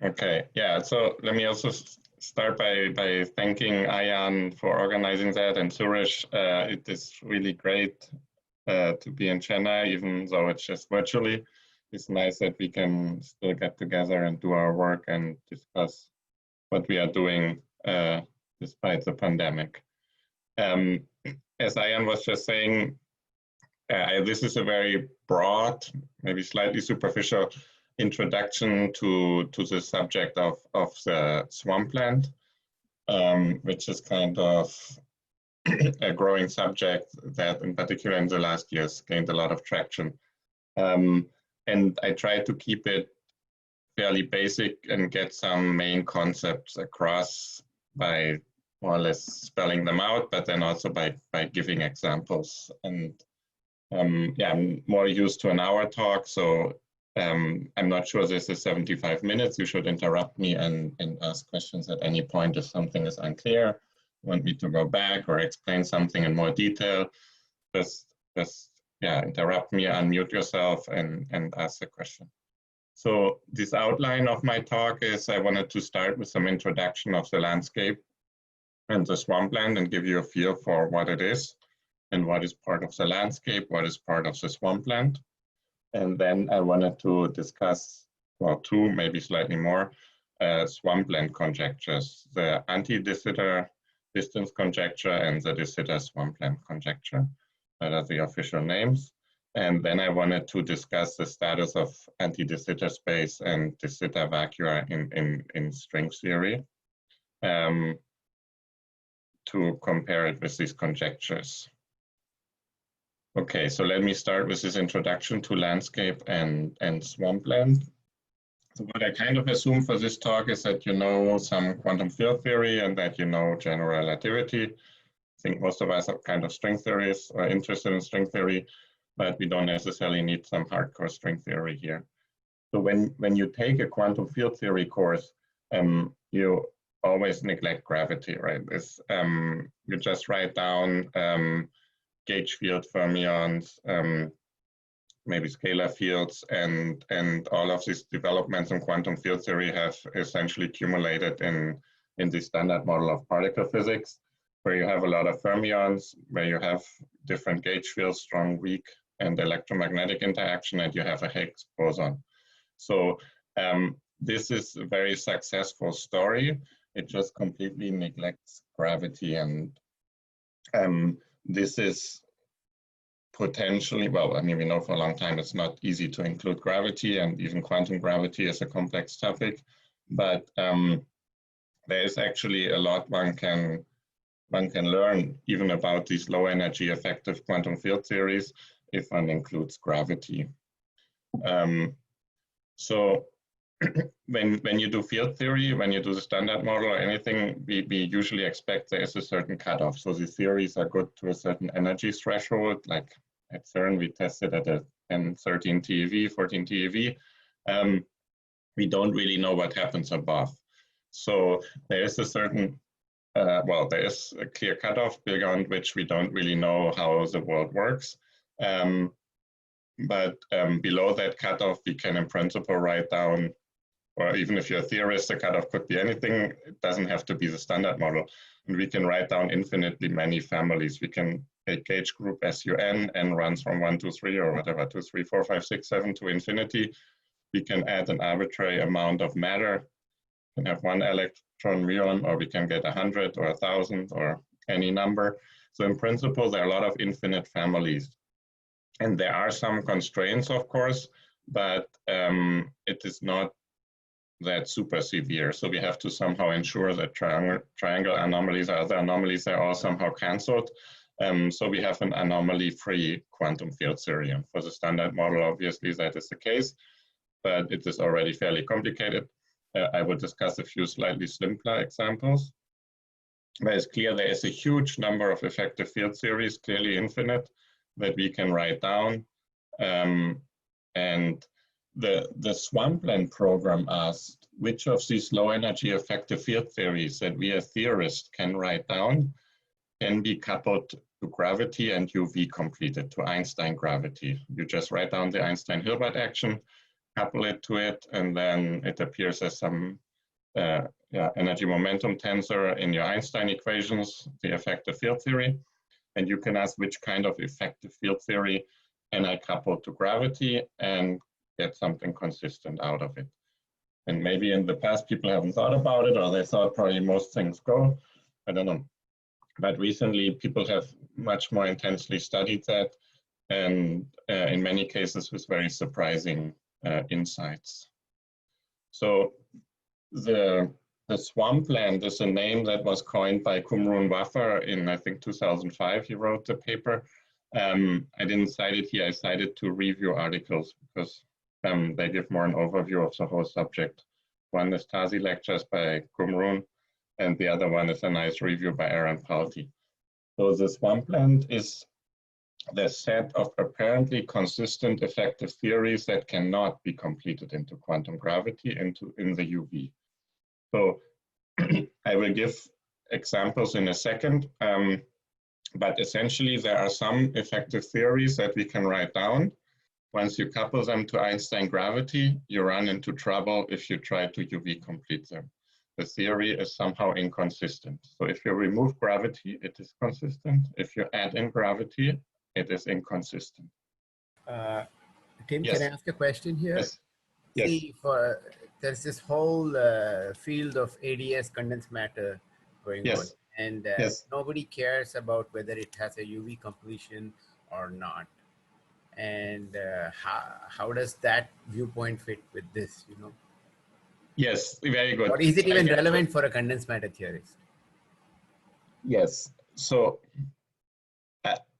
Okay, yeah, so let me also start by thanking Ayan for organizing that, and Suresh. It is really great to be in Chennai, even though it's just virtually. It's nice that we can still get together and do our work and discuss what we are doing despite the pandemic. As Ayan was just saying, this is a very broad, maybe slightly superficial introduction to the subject of the swampland, which is kind of a growing subject that in particular in the last years gained a lot of traction. And I try to keep it fairly basic and get some main concepts across by more or less spelling them out, but then also by giving examples. And yeah, I'm more used to an hour talk, so I'm not sure this is 75 minutes. You should interrupt me and ask questions at any point if something is unclear, want me to go back or explain something in more detail. Just yeah, interrupt me, unmute yourself and ask a question. So this outline of my talk is I wanted to start with some introduction of the landscape and the swampland and give you a feel for what it is and what is part of the landscape, what is part of the swampland. And then I wanted to discuss, well, two, maybe slightly more, swampland conjectures, the anti-de Sitter distance conjecture and the de Sitter swampland conjecture. That are the official names. And then I wanted to discuss the status of anti-de Sitter space and de Sitter vacua in string theory to compare it with these conjectures. Okay, so let me start with this introduction to landscape and swampland. So what I kind of assume for this talk is that you know some quantum field theory and that you know general relativity. I think most of us are kind of string theorists or interested in string theory, but we don't necessarily need some hardcore string theory here. So when you take a quantum field theory course, you always neglect gravity, right? This, you just write down gauge field fermions, maybe scalar fields, and all of these developments in quantum field theory have essentially accumulated in the standard model of particle physics, where you have a lot of fermions, where you have different gauge fields, strong, weak, and electromagnetic interaction, and you have a Higgs boson. So this is a very successful story. It just completely neglects gravity, and this is potentially, well, I mean, we know for a long time it's not easy to include gravity, and even quantum gravity is a complex topic, but there is actually a lot one can learn even about these low energy effective quantum field theories if one includes gravity. So when you do field theory, when you do the standard model or anything, we usually expect there is a certain cutoff. So the theories are good to a certain energy threshold, like at CERN, we tested at a 10, 13 TeV, 14 TeV. We don't really know what happens above. So there is a certain, well, there is a clear cutoff beyond which we don't really know how the world works. But below that cutoff, we can in principle write down, or even if you're a theorist, the cutoff could be anything. It doesn't have to be the standard model. And we can write down infinitely many families. We can take gauge group SUN, n runs from 1, 2, 3, or whatever, 2, 3, 4, 5, 6, 7 to infinity. We can add an arbitrary amount of matter. We can have 1 electron muon, or we can get 100 or 1,000 or any number. So in principle, there are a lot of infinite families. And there are some constraints, of course, but it is not that super severe. So we have to somehow ensure that triangle anomalies or other anomalies are all somehow canceled. So we have an anomaly-free quantum field theory. And for the standard model, obviously, that is the case, but it is already fairly complicated. I will discuss a few slightly simpler examples. But it's clear there is a huge number of effective field theories, clearly infinite, that we can write down. And the Swampland program asked which of these low energy effective field theories that we as theorists can write down can be coupled to gravity and UV completed to Einstein gravity. You just write down the Einstein-Hilbert action, couple it to it, and then it appears as some energy momentum tensor in your Einstein equations, the effective field theory. And you can ask which kind of effective field theory can I couple to gravity and get something consistent out of it. And maybe in the past people haven't thought about it, or they thought probably most things go, I don't know. But recently people have much more intensely studied that, and in many cases with very surprising insights. So the Swampland is a name that was coined by Kumrun Waffer in, I think, 2005. He wrote the paper. I didn't cite it here. I cited two review articles because they give more an overview of the whole subject. One is Tazi Lectures by Kumrun, and the other one is a nice review by Aaron Palti. So the Swampland is the set of apparently consistent effective theories that cannot be completed into quantum gravity in the UV. So I will give examples in a second, but essentially there are some effective theories that we can write down. Once you couple them to Einstein gravity, you run into trouble if you try to UV complete them. The theory is somehow inconsistent. So if you remove gravity, it is consistent. If you add in gravity, it is inconsistent. Tim, Yes. can I ask a question here? Yes. See, there's this whole field of ADS condensed matter going on, and nobody cares about whether it has a UV completion or not. And how does that viewpoint fit with this, you know? Yes, very good. Or is it even relevant for a condensed matter theorist? Yes, so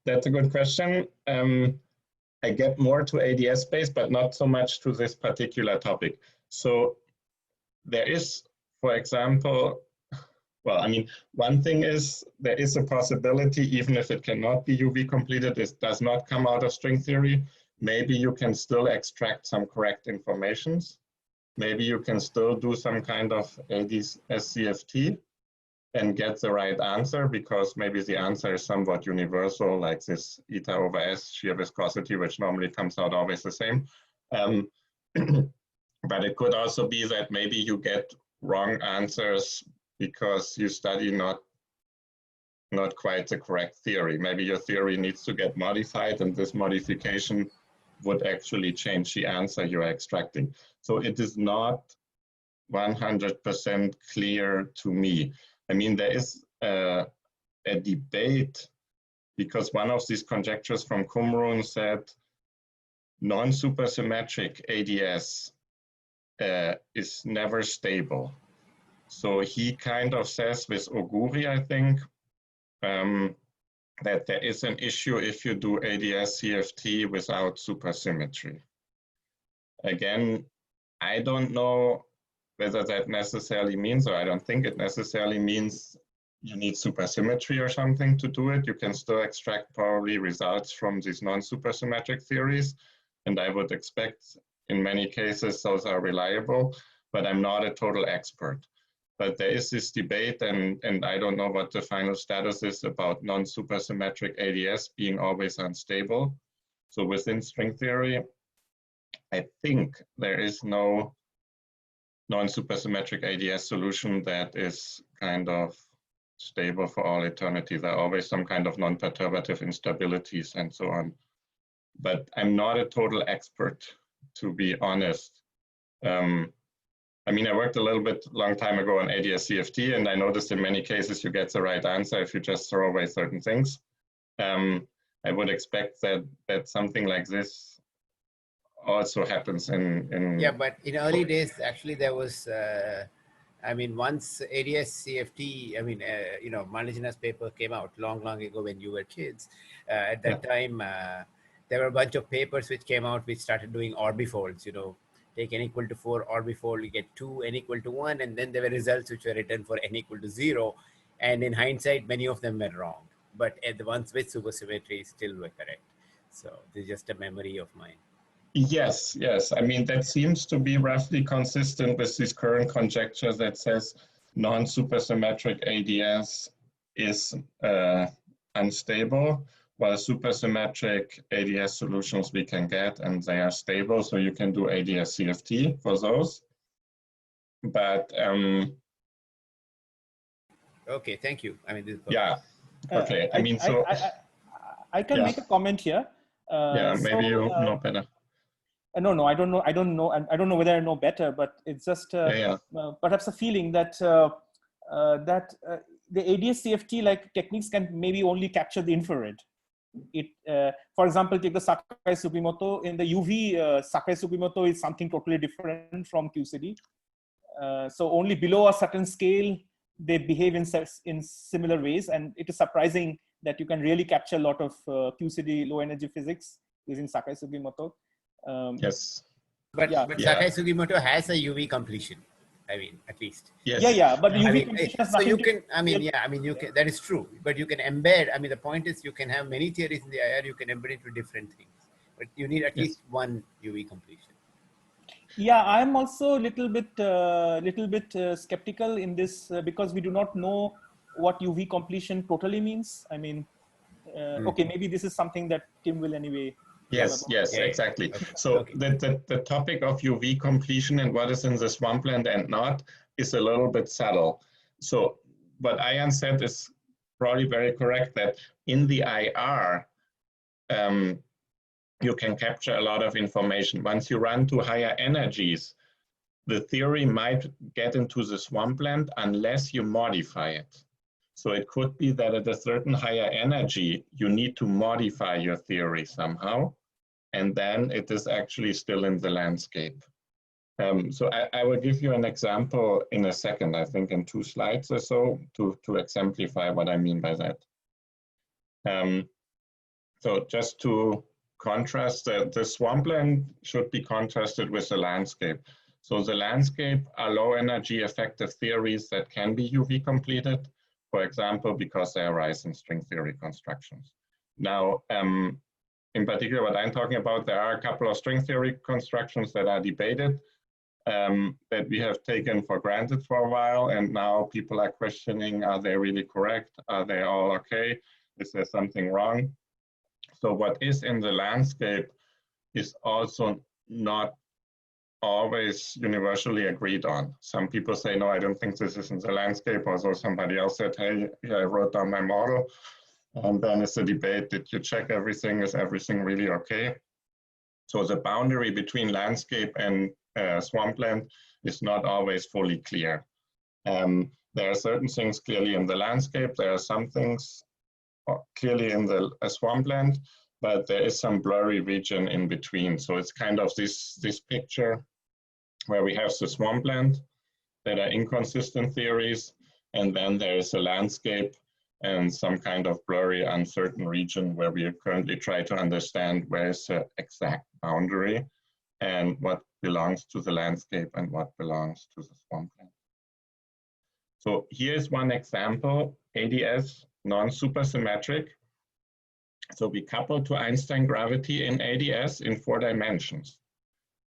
that's a good question. I get more to ADS space, but not so much to this particular topic. So there is, for example, well, I mean, one thing is there is a possibility, even if it cannot be UV completed, it does not come out of string theory. Maybe you can still extract some correct informations. Maybe you can still do some kind of SCFT and get the right answer, because maybe the answer is somewhat universal, like this eta over S shear viscosity, which normally comes out always the same. But it could also be that maybe you get wrong answers because you study not quite the correct theory. Maybe your theory needs to get modified, and this modification would actually change the answer you're extracting. So it is not 100% clear to me. I mean, there is a debate, because one of these conjectures from Kumrun said non-supersymmetric ADS is never stable. So he kind of says with Oguri, I think, that there is an issue if you do ADS CFT without supersymmetry. Again, I don't know whether that necessarily means, or I don't think it necessarily means you need supersymmetry or something to do it. You can still extract probably results from these non-supersymmetric theories, and I would expect in many cases those are reliable, but I'm not a total expert. But there is this debate, and I don't know what the final status is about non-supersymmetric ADS being always unstable. So within string theory, I think there is no non-supersymmetric ADS solution that is kind of stable for all eternity. There are always some kind of non-perturbative instabilities and so on. But I'm not a total expert, to be honest. I mean, I worked a little bit long time ago on ADS CFT, and I noticed in many cases you get the right answer if you just throw away certain things. I would expect that something like this also happens in... Yeah, but in early days, actually, there was, I mean, once ADS CFT, I mean, you know, Marlejana's paper came out long ago when you were kids. At that time, there were a bunch of papers which came out which started doing orbifolds, you know, take n equal to 4 orbifold, you get 2, n equal to 1, and then there were results which were written for n equal to 0. And in hindsight, many of them were wrong. But the ones with supersymmetry still were correct. So this is just a memory of mine. Yes, yes. I mean, that seems to be roughly consistent with this current conjecture that says non-supersymmetric ADS is unstable. well, supersymmetric ADS solutions we can get, and they are stable, so you can do ADS CFT for those. But okay, thank you. I mean, this is perfect. yeah, okay. I mean, so I can make a comment here. Yeah, maybe you know better. No, I don't know. I don't know whether I know better, but it's just perhaps a feeling that the ADS CFT like techniques can maybe only capture the infrared. For example, take the Sakai-Sugimoto. In the UV, Sakai-Sugimoto is something totally different from QCD. So only below a certain scale, they behave in similar ways. And it is surprising that you can really capture a lot of QCD low energy physics using Sakai-Sugimoto. Yes. But Sakai-Sugimoto has a UV completion. I mean, at least. Yes. But the UV completion has nothing so you can, you can, that is true, but you can embed, the point is you can have many theories in the IR, you can embed into different things, but you need at least one UV completion. Yeah, I'm also a little bit skeptical in this because we do not know what UV completion totally means. I mean, okay, maybe this is something that Timm will anyway. Yes, exactly. Okay. So the topic of UV completion and what is in the swampland and not is a little bit subtle. So what Ayan said is probably very correct, that in the IR, you can capture a lot of information. Once you run to higher energies, the theory might get into the swampland unless you modify it. So it could be that at a certain higher energy, you need to modify your theory somehow, and then it is actually still in the landscape. So I will give you an example in a second, I think in 2 slides or so, to exemplify what I mean by that. So just to contrast, the swampland should be contrasted with the landscape. So the landscape are low energy effective theories that can be UV completed, for example, because they arise in string theory constructions. Now, in particular, what I'm talking about, there are a couple of string theory constructions that are debated, that we have taken for granted for a while, and now people are questioning, are they really correct? Are they all okay? Is there something wrong? So what is in the landscape is also not always universally agreed on. Some people say, no, I don't think this is in the landscape. Also, somebody else said, hey, I wrote down my model. And then it's a debate, did you check everything? Is everything really okay? So the boundary between landscape and swampland is not always fully clear. There are certain things clearly in the landscape. There are some things clearly in the swampland, but there is some blurry region in between. So it's kind of this picture where we have the swampland that are inconsistent theories, and then there is a landscape and some kind of blurry, uncertain region where we currently try to understand where is the exact boundary and what belongs to the landscape and what belongs to the swampland. So here's one example, ADS non-supersymmetric. So we couple to Einstein gravity in ADS in 4 dimensions.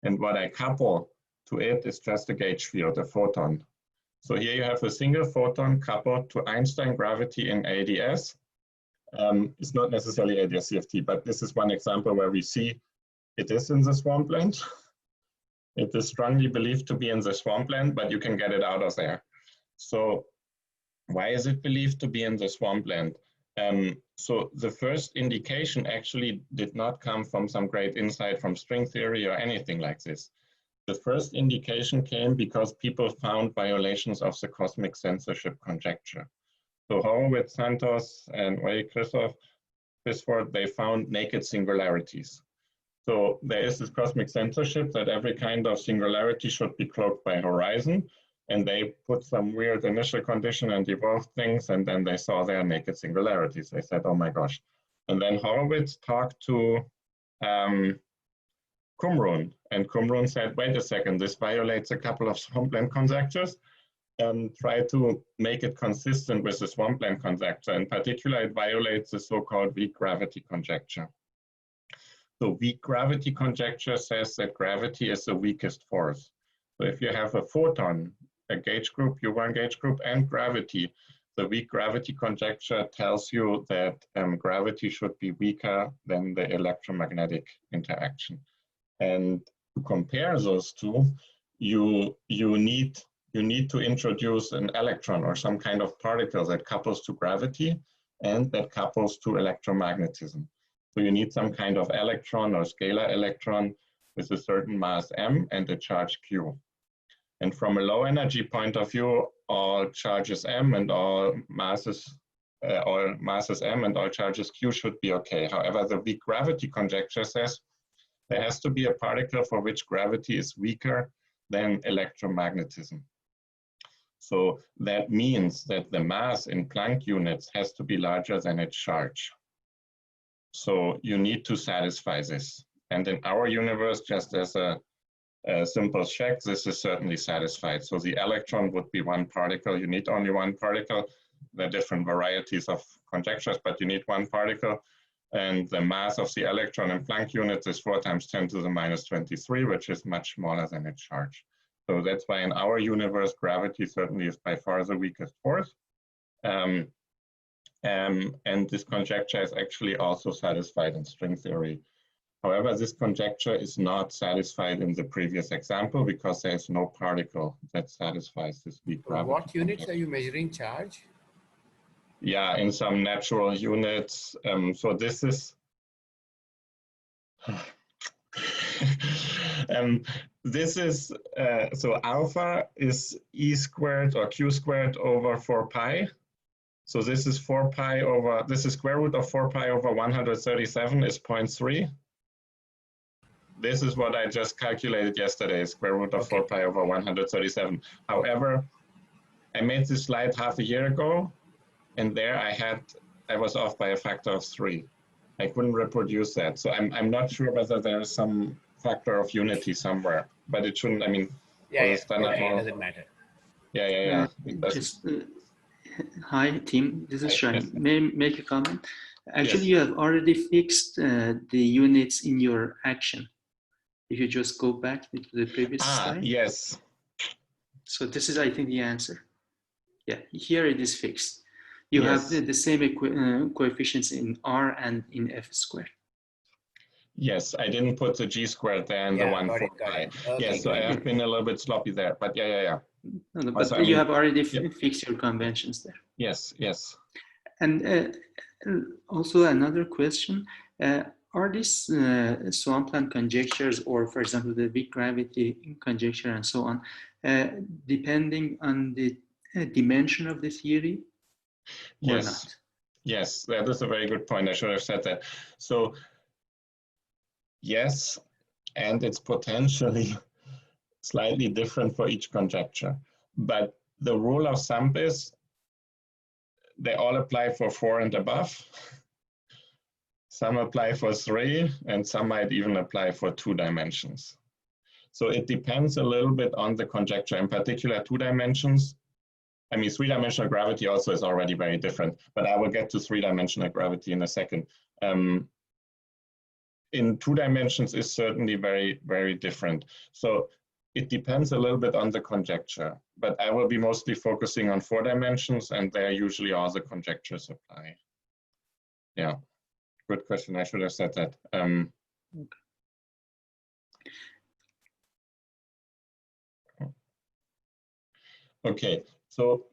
And what I couple to it is just a gauge field, a photon. So here you have a single photon coupled to Einstein gravity in ADS. It's not necessarily ADS CFT, but this is one example where we see it is in the swampland. It is strongly believed to be in the swampland, but you can get it out of there. So why is it believed to be in the swampland? So the first indication actually did not come from some great insight from string theory or anything like this. The first indication came because people found violations of the cosmic censorship conjecture. So Horowitz, Santos, and Christoph, they found naked singularities. So there is this cosmic censorship that every kind of singularity should be cloaked by horizon, and they put some weird initial condition and evolved things, and then they saw their naked singularities. They said, oh my gosh. And then Horowitz talked to Qumran, and Qumran said, wait a second, this violates a couple of swampland conjectures, and try to make it consistent with the swampland conjecture. In particular, it violates the so-called weak gravity conjecture. So weak gravity conjecture says that gravity is the weakest force. So if you have a photon, a gauge group, U1 gauge group, and gravity, the weak gravity conjecture tells you that gravity should be weaker than the electromagnetic interaction. And to compare those two, you need to introduce an electron or some kind of particle that couples to gravity and that couples to electromagnetism. So you need some kind of electron or scalar electron with a certain mass m and a charge q. And from a low energy point of view, all charges m and all masses m and all charges q should be okay. However, the weak gravity conjecture says there has to be a particle for which gravity is weaker than electromagnetism. So that means that the mass in Planck units has to be larger than its charge. So you need to satisfy this. And in our universe, just as a simple check, this is certainly satisfied. So the electron would be one particle. You need only one particle. There are different varieties of conjectures, but you need one particle. And the mass of the electron in Planck units is 4 × 10⁻23, which is much smaller than its charge. So that's why in our universe, gravity certainly is by far the weakest force. And this conjecture is actually also satisfied in string theory. However, this conjecture is not satisfied in the previous example because there is no particle that satisfies this weak gravity. What units are you measuring charge? Yeah, in some natural units. So this is so alpha is e² or q² over 4 pi. So this is 4 pi over, this is square root of 4 pi over 137 is 0.3. This is what I just calculated yesterday, square root of 4 pi over 137. However, I made this slide half a year ago, and there I was off by a factor of 3. I couldn't reproduce that. So I'm not sure whether there is some factor of unity somewhere, but it shouldn't, I mean, it doesn't matter. Yeah. Hi, Tim. This is Shine. Yes. May I make a comment? Actually, Yes. you have already fixed the units in your action. If you just go back to the previous slide. Yes. So this is, I think, the answer. Yeah, here it is fixed. You have the same coefficients in R and in F². Yes, I didn't put the g² there and the 1 4 pi. Yes, so I have been a little bit sloppy there, but yeah. No, but also, you have already fixed your conventions there. Yes. And also another question, are these Swampland conjectures, or for example, the weak gravity conjecture and so on, depending on the dimension of the theory or not? Yes, that is a very good point. I should have said that. So yes, and it's potentially slightly different for each conjecture. But the rule of thumb is they all apply for 4 and above. Some apply for 3, and some might even apply for 2 dimensions. So it depends a little bit on the conjecture, in particular 2 dimensions. I mean, 3-dimensional gravity also is already very different, but I will get to 3-dimensional gravity in a second. In 2 dimensions is certainly very, very different. So it depends a little bit on the conjecture, but I will be mostly focusing on 4 dimensions, and there usually all the conjectures apply. Yeah, good question. I should have said that. Okay, so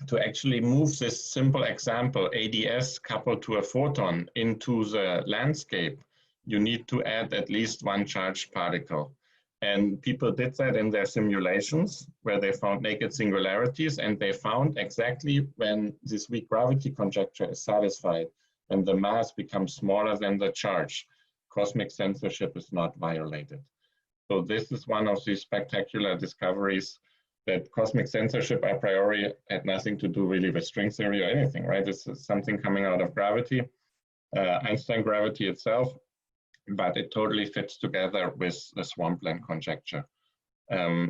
to actually move this simple example, ADS coupled to a photon into the landscape, you need to add at least 1 charged particle. And people did that in their simulations where they found naked singularities, and they found exactly when this weak gravity conjecture is satisfied and the mass becomes smaller than the charge, cosmic censorship is not violated. So this is one of these spectacular discoveries that cosmic censorship a priori had nothing to do really with string theory or anything, right? This is something coming out of gravity, Einstein gravity itself, but it totally fits together with the Swampland conjecture.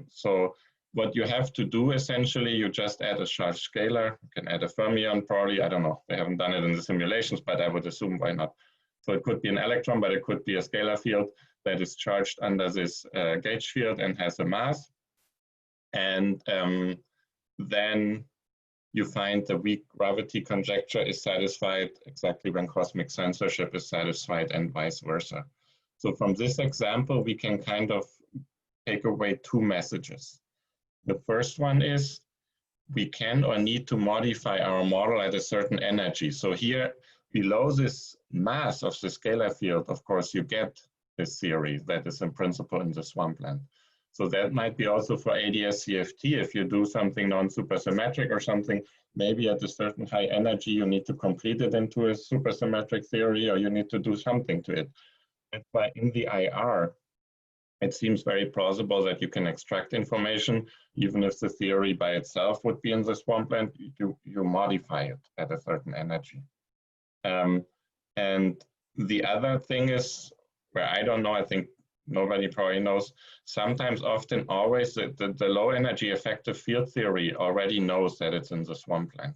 So what you have to do essentially, you just add a charged scalar, you can add a fermion probably, I don't know, they haven't done it in the simulations, but I would assume why not. So it could be an electron, but it could be a scalar field that is charged under this gauge field and has a mass. And then you find the weak gravity conjecture is satisfied exactly when cosmic censorship is satisfied, and vice versa. So from this example, we can kind of take away two messages. The first one is we can or need to modify our model at a certain energy. So here, below this mass of the scalar field, of course, you get this theory that is in principle in the swampland. So that might be also for ADS-CFT. If you do something non-supersymmetric or something, maybe at a certain high energy, you need to complete it into a supersymmetric theory, or you need to do something to it. That's why in the IR, it seems very plausible that you can extract information, even if the theory by itself would be in the swampland, you modify it at a certain energy. And the other thing is, where I don't know, I think nobody probably knows, sometimes, often, always, the low energy effective field theory already knows that it's in the swampland.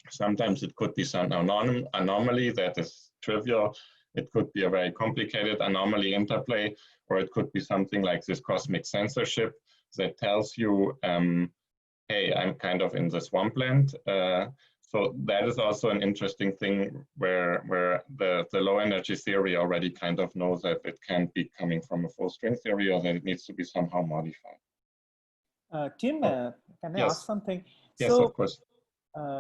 Sometimes it could be some anomaly that is trivial. It could be a very complicated anomaly interplay, or it could be something like this cosmic censorship that tells you, hey, I'm kind of in the swampland. So that is also an interesting thing where the low energy theory already kind of knows that it can't be coming from a full string theory, or that it needs to be somehow modified. Tim, can I Yes. ask something? Yes, of course.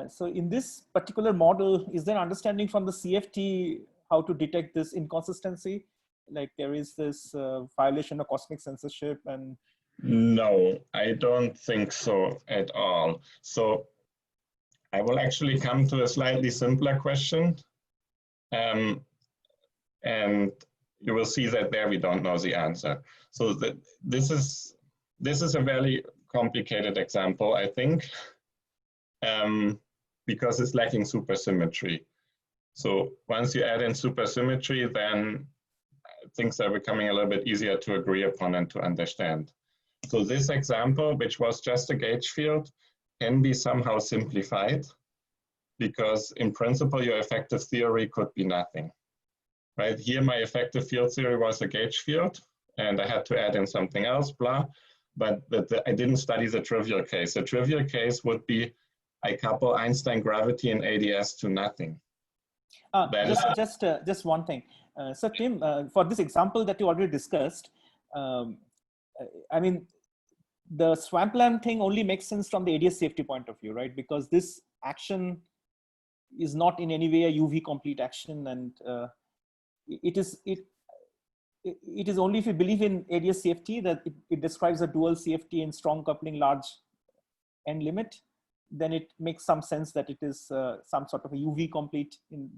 So in this particular model, is there understanding from the CFT how to detect this inconsistency? Like there is this violation of cosmic censorship and... No, I don't think so at all. So I will actually come to a slightly simpler question. And you will see that there we don't know the answer. So this is a very complicated example, I think, because it's lacking supersymmetry. So once you add in supersymmetry, then things are becoming a little bit easier to agree upon and to understand. So this example, which was just a gauge field, can be somehow simplified, because in principle, your effective theory could be nothing. Right here, my effective field theory was a gauge field, and I had to add in something else, blah. But I didn't study the trivial case. The trivial case would be I couple Einstein gravity and ADS to nothing. Just one thing. So Tim, for this example that you already discussed, I mean, the swampland thing only makes sense from the ADS safety point of view, right? Because this action is not in any way a UV complete action, and it is only if you believe in ADS CFT that it describes a dual CFT in strong coupling large n limit, then it makes some sense that it is some sort of a UV complete in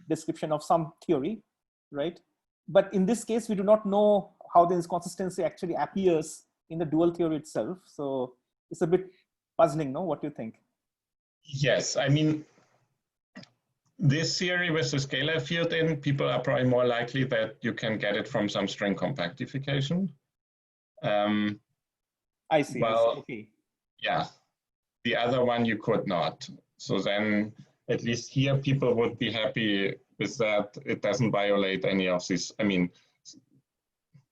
description of some theory, right? But in this case, we do not know how the inconsistency actually appears in the dual theory itself. So it's a bit puzzling, no? What do you think? Yes, I mean, this theory with the scalar field in, people are probably more likely that you can get it from some string compactification. I see. Well, okay. Yeah, the other one you could not. So then at least here people would be happy with that. It doesn't violate any of these. I mean,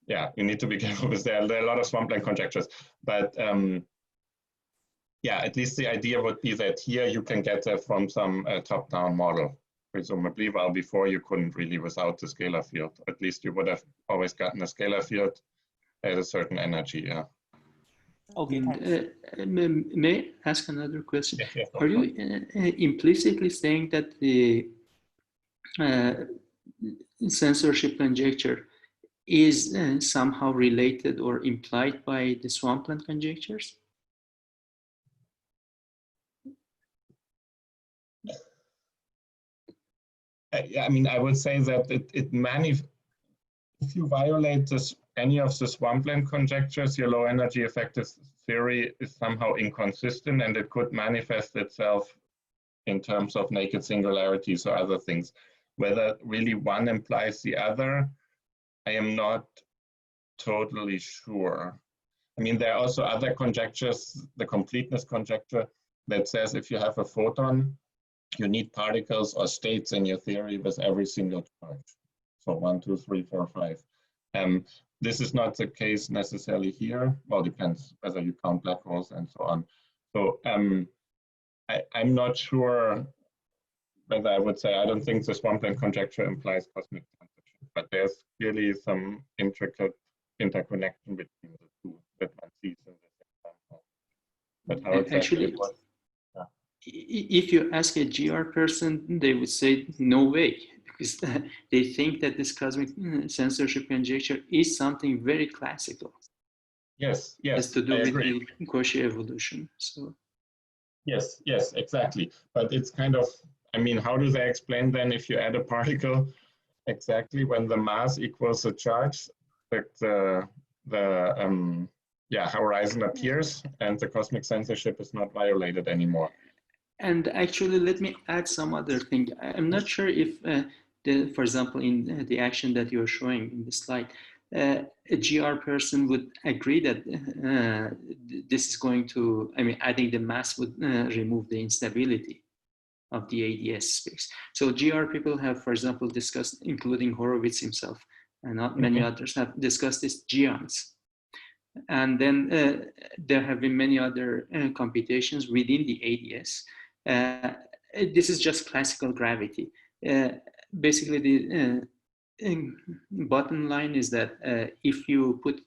yeah, you need to be careful with that. There are a lot of swampland conjectures, but yeah, at least the idea would be that here you can get that from some top-down model, presumably, while before you couldn't really without the scalar field. At least you would have always gotten a scalar field at a certain energy, yeah. Okay, thanks. May I ask another question? Yes, Are you implicitly saying that the censorship conjecture is somehow related or implied by the swampland conjectures? I mean, I would say that if you violate any of the swampland conjectures, your low energy effective theory is somehow inconsistent, and it could manifest itself in terms of naked singularities or other things. Whether really one implies the other, I am not totally sure. I mean, there are also other conjectures, the completeness conjecture, that says if you have a photon, you need particles or states in your theory with every single charge. So 1, 2, 3, 4, 5. This is not the case necessarily here. Well, depends whether you count black holes and so on. So I'm not sure whether I would say I don't think the Swampland conjecture implies cosmic censorship, but there's clearly some intricate interconnection between the two that one sees in this example. But how exactly Actually, it was? If you ask a GR person, they would say no way, because they think that this cosmic censorship conjecture is something very classical. Yes, It has yes, to do I with agree. the Cauchy evolution. So Yes, yes, exactly. But it's kind of, I mean, how do they explain then if you add a particle exactly when the mass equals the charge, that the horizon appears and the cosmic censorship is not violated anymore? And actually, let me add some other thing. I'm not sure if, for example, in the action that you're showing in the slide, a GR person would agree that this is going to, I mean, adding the mass would remove the instability of the ADS space. So GR people have, for example, discussed, including Horowitz himself, and not many others have discussed this geons. And then there have been many other computations within the ADS. This is just classical gravity. Basically, the bottom line is that if you put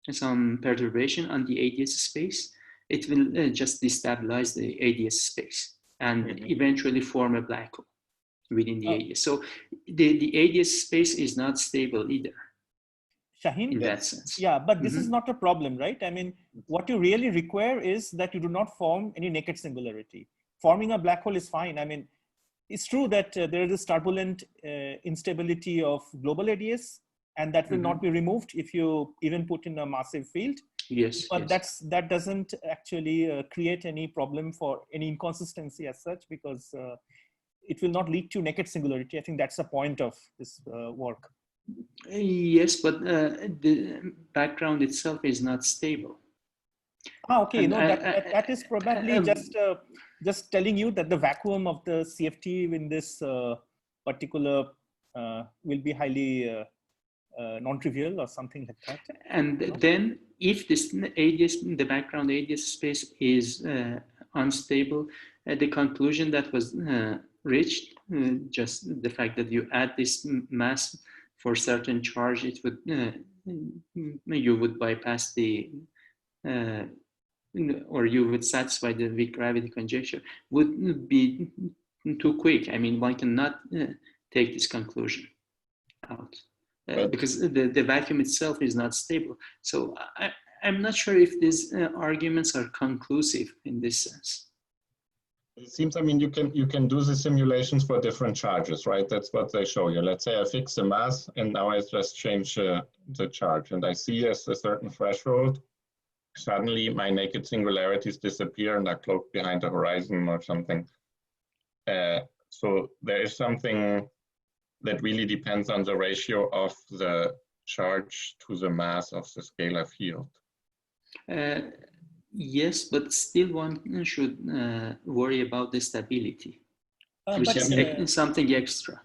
some perturbation on the ADS space, it will just destabilize the ADS space and eventually form a black hole within the ADS. So the ADS space is not stable either. Shaheen, in that sense. Yeah, but this is not a problem, right? I mean, what you really require is that you do not form any naked singularity. Forming a black hole is fine. I mean, it's true that there is this turbulent instability of global ADS, and that will not be removed if you even put in a massive field. Yes. But that doesn't actually create any problem for any inconsistency as such, because it will not lead to naked singularity. I think that's the point of this work. Yes, but the background itself is not stable. Okay, and, no, that is probably just telling you that the vacuum of the CFT in this particular will be highly non-trivial or something like that. And then if this ADS, the background ADS space is unstable, the conclusion that was reached, just the fact that you add this mass for certain charge, it would you would bypass the or you would satisfy the weak gravity conjecture, would be too quick. I mean, one cannot take this conclusion out because the vacuum itself is not stable. So I'm not sure if these arguments are conclusive in this sense. It seems, I mean, you can do the simulations for different charges, right? That's what they show you. Let's say I fix the mass and now I just change the charge, and I see as a certain threshold, suddenly my naked singularities disappear and are cloaked behind the horizon or something. So there is something that really depends on the ratio of the charge to the mass of the scalar field. Yes, but still one should worry about the stability, which is something extra.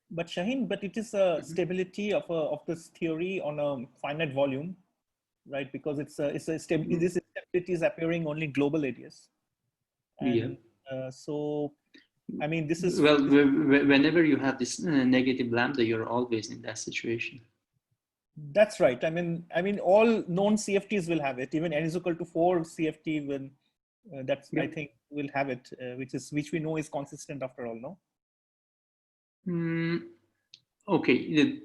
But Shaheen, but it is a stability of this theory on a finite volume, right? Because this stability is appearing only global ADS. And so, I mean, this is... Well, whenever you have this negative lambda, you're always in that situation. That's right. I mean, all known CFTs will have it. Even n is equal to 4 CFT will, I think, will have it, which we know is consistent after all, no? Okay.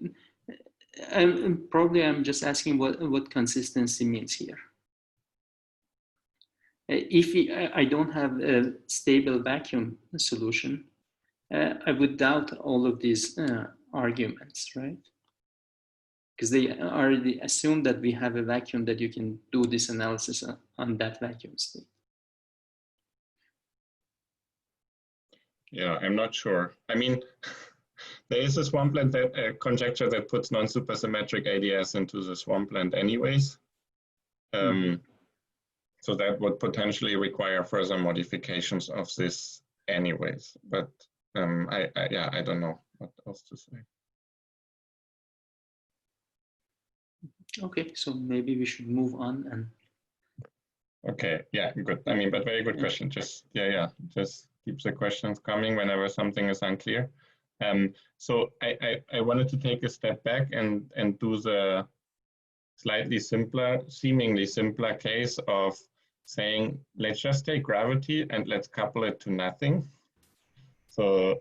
I'm just asking what consistency means here. If I don't have a stable vacuum solution, I would doubt all of these arguments, right? Because they already assume that we have a vacuum that you can do this analysis on that vacuum state. Yeah, I'm not sure. I mean, there is a Swampland conjecture that puts non-supersymmetric ADS into the Swampland anyways. So that would potentially require further modifications of this anyways. But I don't know what else to say. Okay, so maybe we should move on and Okay, yeah, good. I mean, but very good question. Just, just keep the questions coming whenever something is unclear. So I wanted to take a step back and do the slightly simpler, seemingly simpler case of saying, let's just take gravity and let's couple it to nothing. So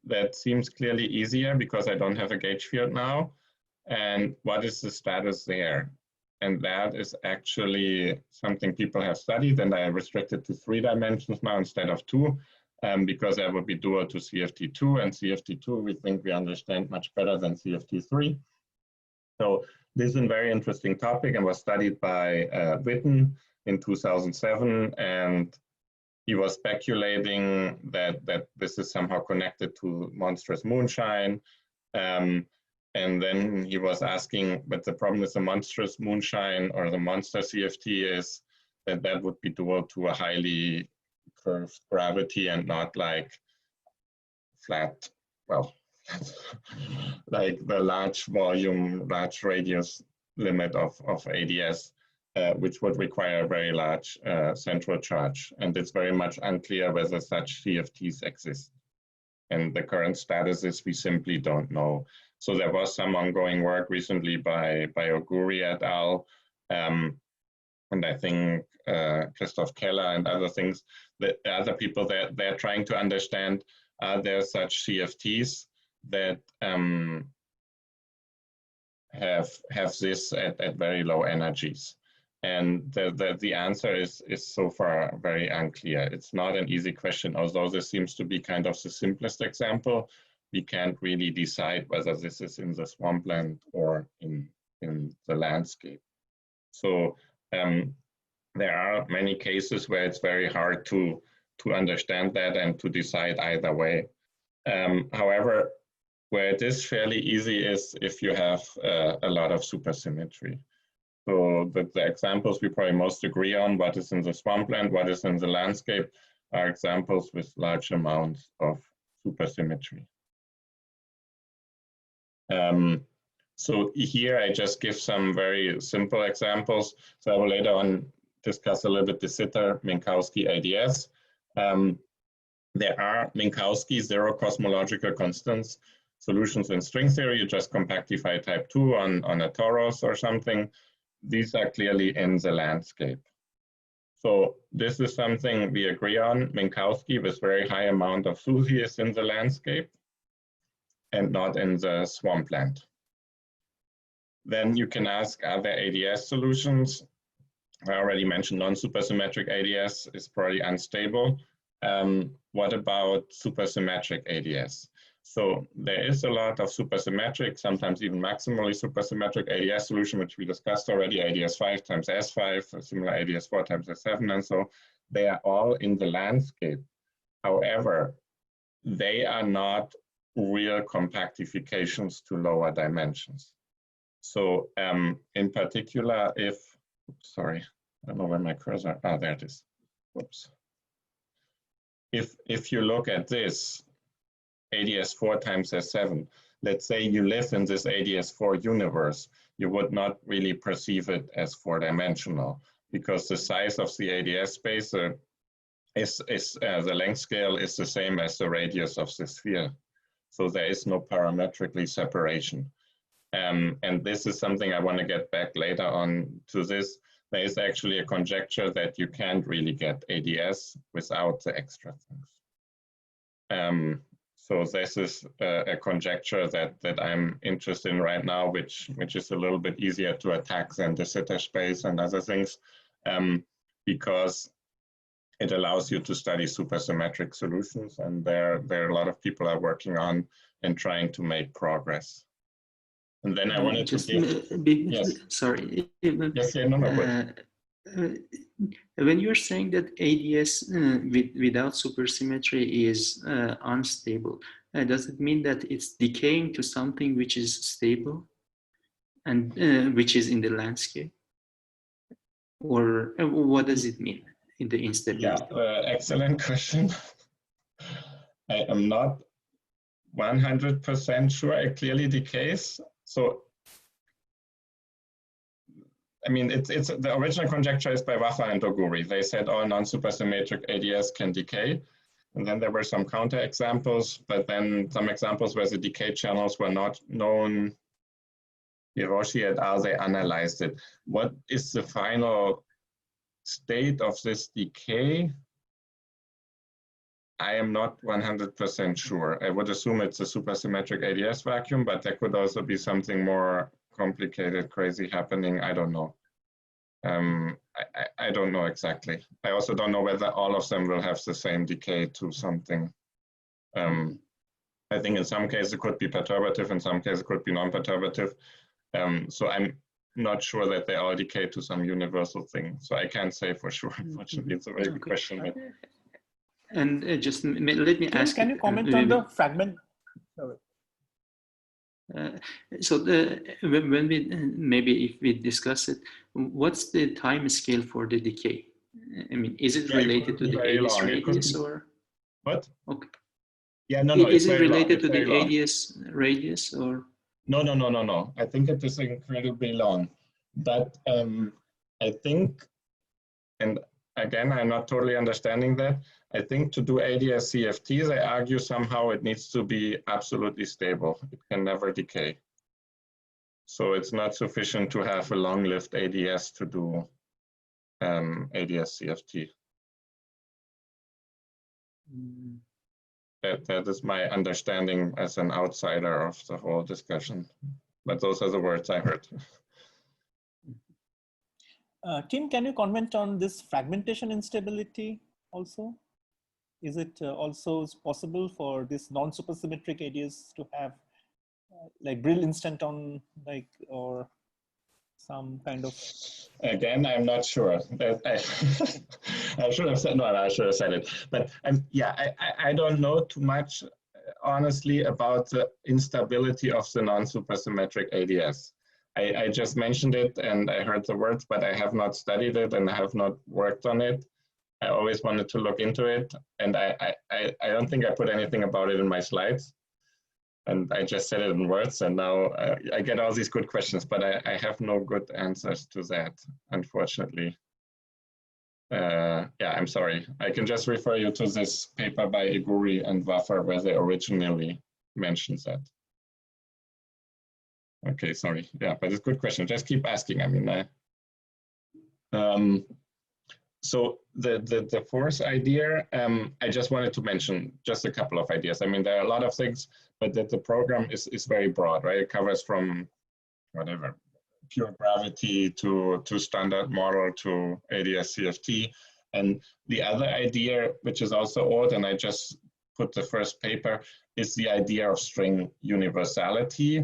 that seems clearly easier because I don't have a gauge field now. And what is the status there? And that is actually something people have studied, and I restricted to 3 dimensions now instead of 2, because that would be dual to CFT2, and CFT2 we think we understand much better than CFT3. So this is a very interesting topic and was studied by Witten in 2007, and he was speculating that this is somehow connected to monstrous moonshine. And then he was asking, but the problem with the monstrous moonshine or the monster CFT is that that would be dual to a highly curved gravity and not like flat, well, like the large volume, large radius limit of ADS, which would require a very large central charge. And it's very much unclear whether such CFTs exist. And the current status is we simply don't know. So there was some ongoing work recently by Oguri et al. And I think Christoph Keller and other things, that other people that they're trying to understand, are there such CFTs that have this at very low energies? And the answer is so far very unclear. It's not an easy question, although this seems to be kind of the simplest example. We can't really decide whether this is in the swampland or in the landscape. So there are many cases where it's very hard to understand that and to decide either way. However, where it is fairly easy is if you have a lot of supersymmetry. So the examples we probably most agree on, what is in the swampland, what is in the landscape, are examples with large amounts of supersymmetry. So here I just give some very simple examples. So I will later on discuss a little bit the Sitter-Minkowski ADS. There are Minkowski zero cosmological constants solutions in string theory. You just compactify type 2 on a torus or something. These are clearly in the landscape. So this is something we agree on. Minkowski with very high amount of SUSY is in the landscape and not in the swampland. Then you can ask, are there ADS solutions? I already mentioned non-supersymmetric ADS is probably unstable. What about supersymmetric ADS? So there is a lot of supersymmetric, sometimes even maximally supersymmetric ADS solution, which we discussed already, ADS 5 times S5, a similar ADS 4 times S7, and so they are all in the landscape. However, they are not real compactifications to lower dimensions. So in particular, if, sorry, I don't know where my cursor, there it is, whoops. If you look at this, ADS 4 times S7, let's say you live in this ADS 4 universe, you would not really perceive it as 4-dimensional because the size of the ADS space the length scale is the same as the radius of the sphere. So there is no parametrically separation. And this is something I want to get back later on to this. There is actually a conjecture that you can't really get ADS without the extra things. So this is a conjecture that I'm interested in right now, which is a little bit easier to attack than the Sitter space and other things, because it allows you to study supersymmetric solutions, and there are a lot of people are working on and trying to make progress. And then I wanted to give, yes. Sorry. Yes, yeah, no, good. When you're saying that ADS without supersymmetry is unstable, does it mean that it's decaying to something which is stable and which is in the landscape? Or what does it mean in the instability? Yeah, excellent question. I am not 100% sure it clearly decays. So I mean, it's the original conjecture is by Wrase and Oguri. They said all non-supersymmetric ADS can decay. And then there were some counterexamples, but then some examples where the decay channels were not known. Hiroshi et al., they analyzed it. What is the final state of this decay? I am not 100% sure. I would assume it's a supersymmetric ADS vacuum, but there could also be something more complicated, crazy happening. I don't know. I don't know exactly. I also don't know whether all of them will have the same decay to something. I think in some cases it could be perturbative, in some cases it could be non-perturbative. So I'm not sure that they all decay to some universal thing. So I can't say for sure. Unfortunately, it's a very good question. But... And just let me ask. Can you comment on the fragment? Sorry. So when we maybe if we discuss it, what's the time scale for the decay? I mean, is it related to the ADS radius or what? Okay. Yeah, no. Is it related to the ADS radius or? No. I think it is incredibly long, but I think, and again, I'm not totally understanding that. I think to do ADS CFTs, I argue somehow it needs to be absolutely stable. It can never decay. So it's not sufficient to have a long-lived ADS to do ADS CFT. That is my understanding as an outsider of the whole discussion. But those are the words I heard. Timm, can you comment on this fragmentation instability also? Is it also possible for this non-supersymmetric ADS to have like Brill instanton, like, or some kind of? Again, I'm not sure. I should have said, no, I should have said it. But I don't know too much, honestly, about the instability of the non-supersymmetric ADS. I just mentioned it and I heard the words, but I have not studied it and I have not worked on it. I always wanted to look into it, and I don't think I put anything about it in my slides. And I just said it in words, and now I get all these good questions, but I have no good answers to that, unfortunately. Yeah, I'm sorry. I can just refer you to this paper by Oguri and Wrase where they originally mentioned that. Okay, sorry. Yeah, but it's a good question. Just keep asking. I mean, so the fourth idea, I just wanted to mention just a couple of ideas. I mean, there are a lot of things, but that the program is very broad, right? It covers from whatever, pure gravity to standard model to ADS CFT. And the other idea, which is also old, and I just put the first paper, is the idea of string universality.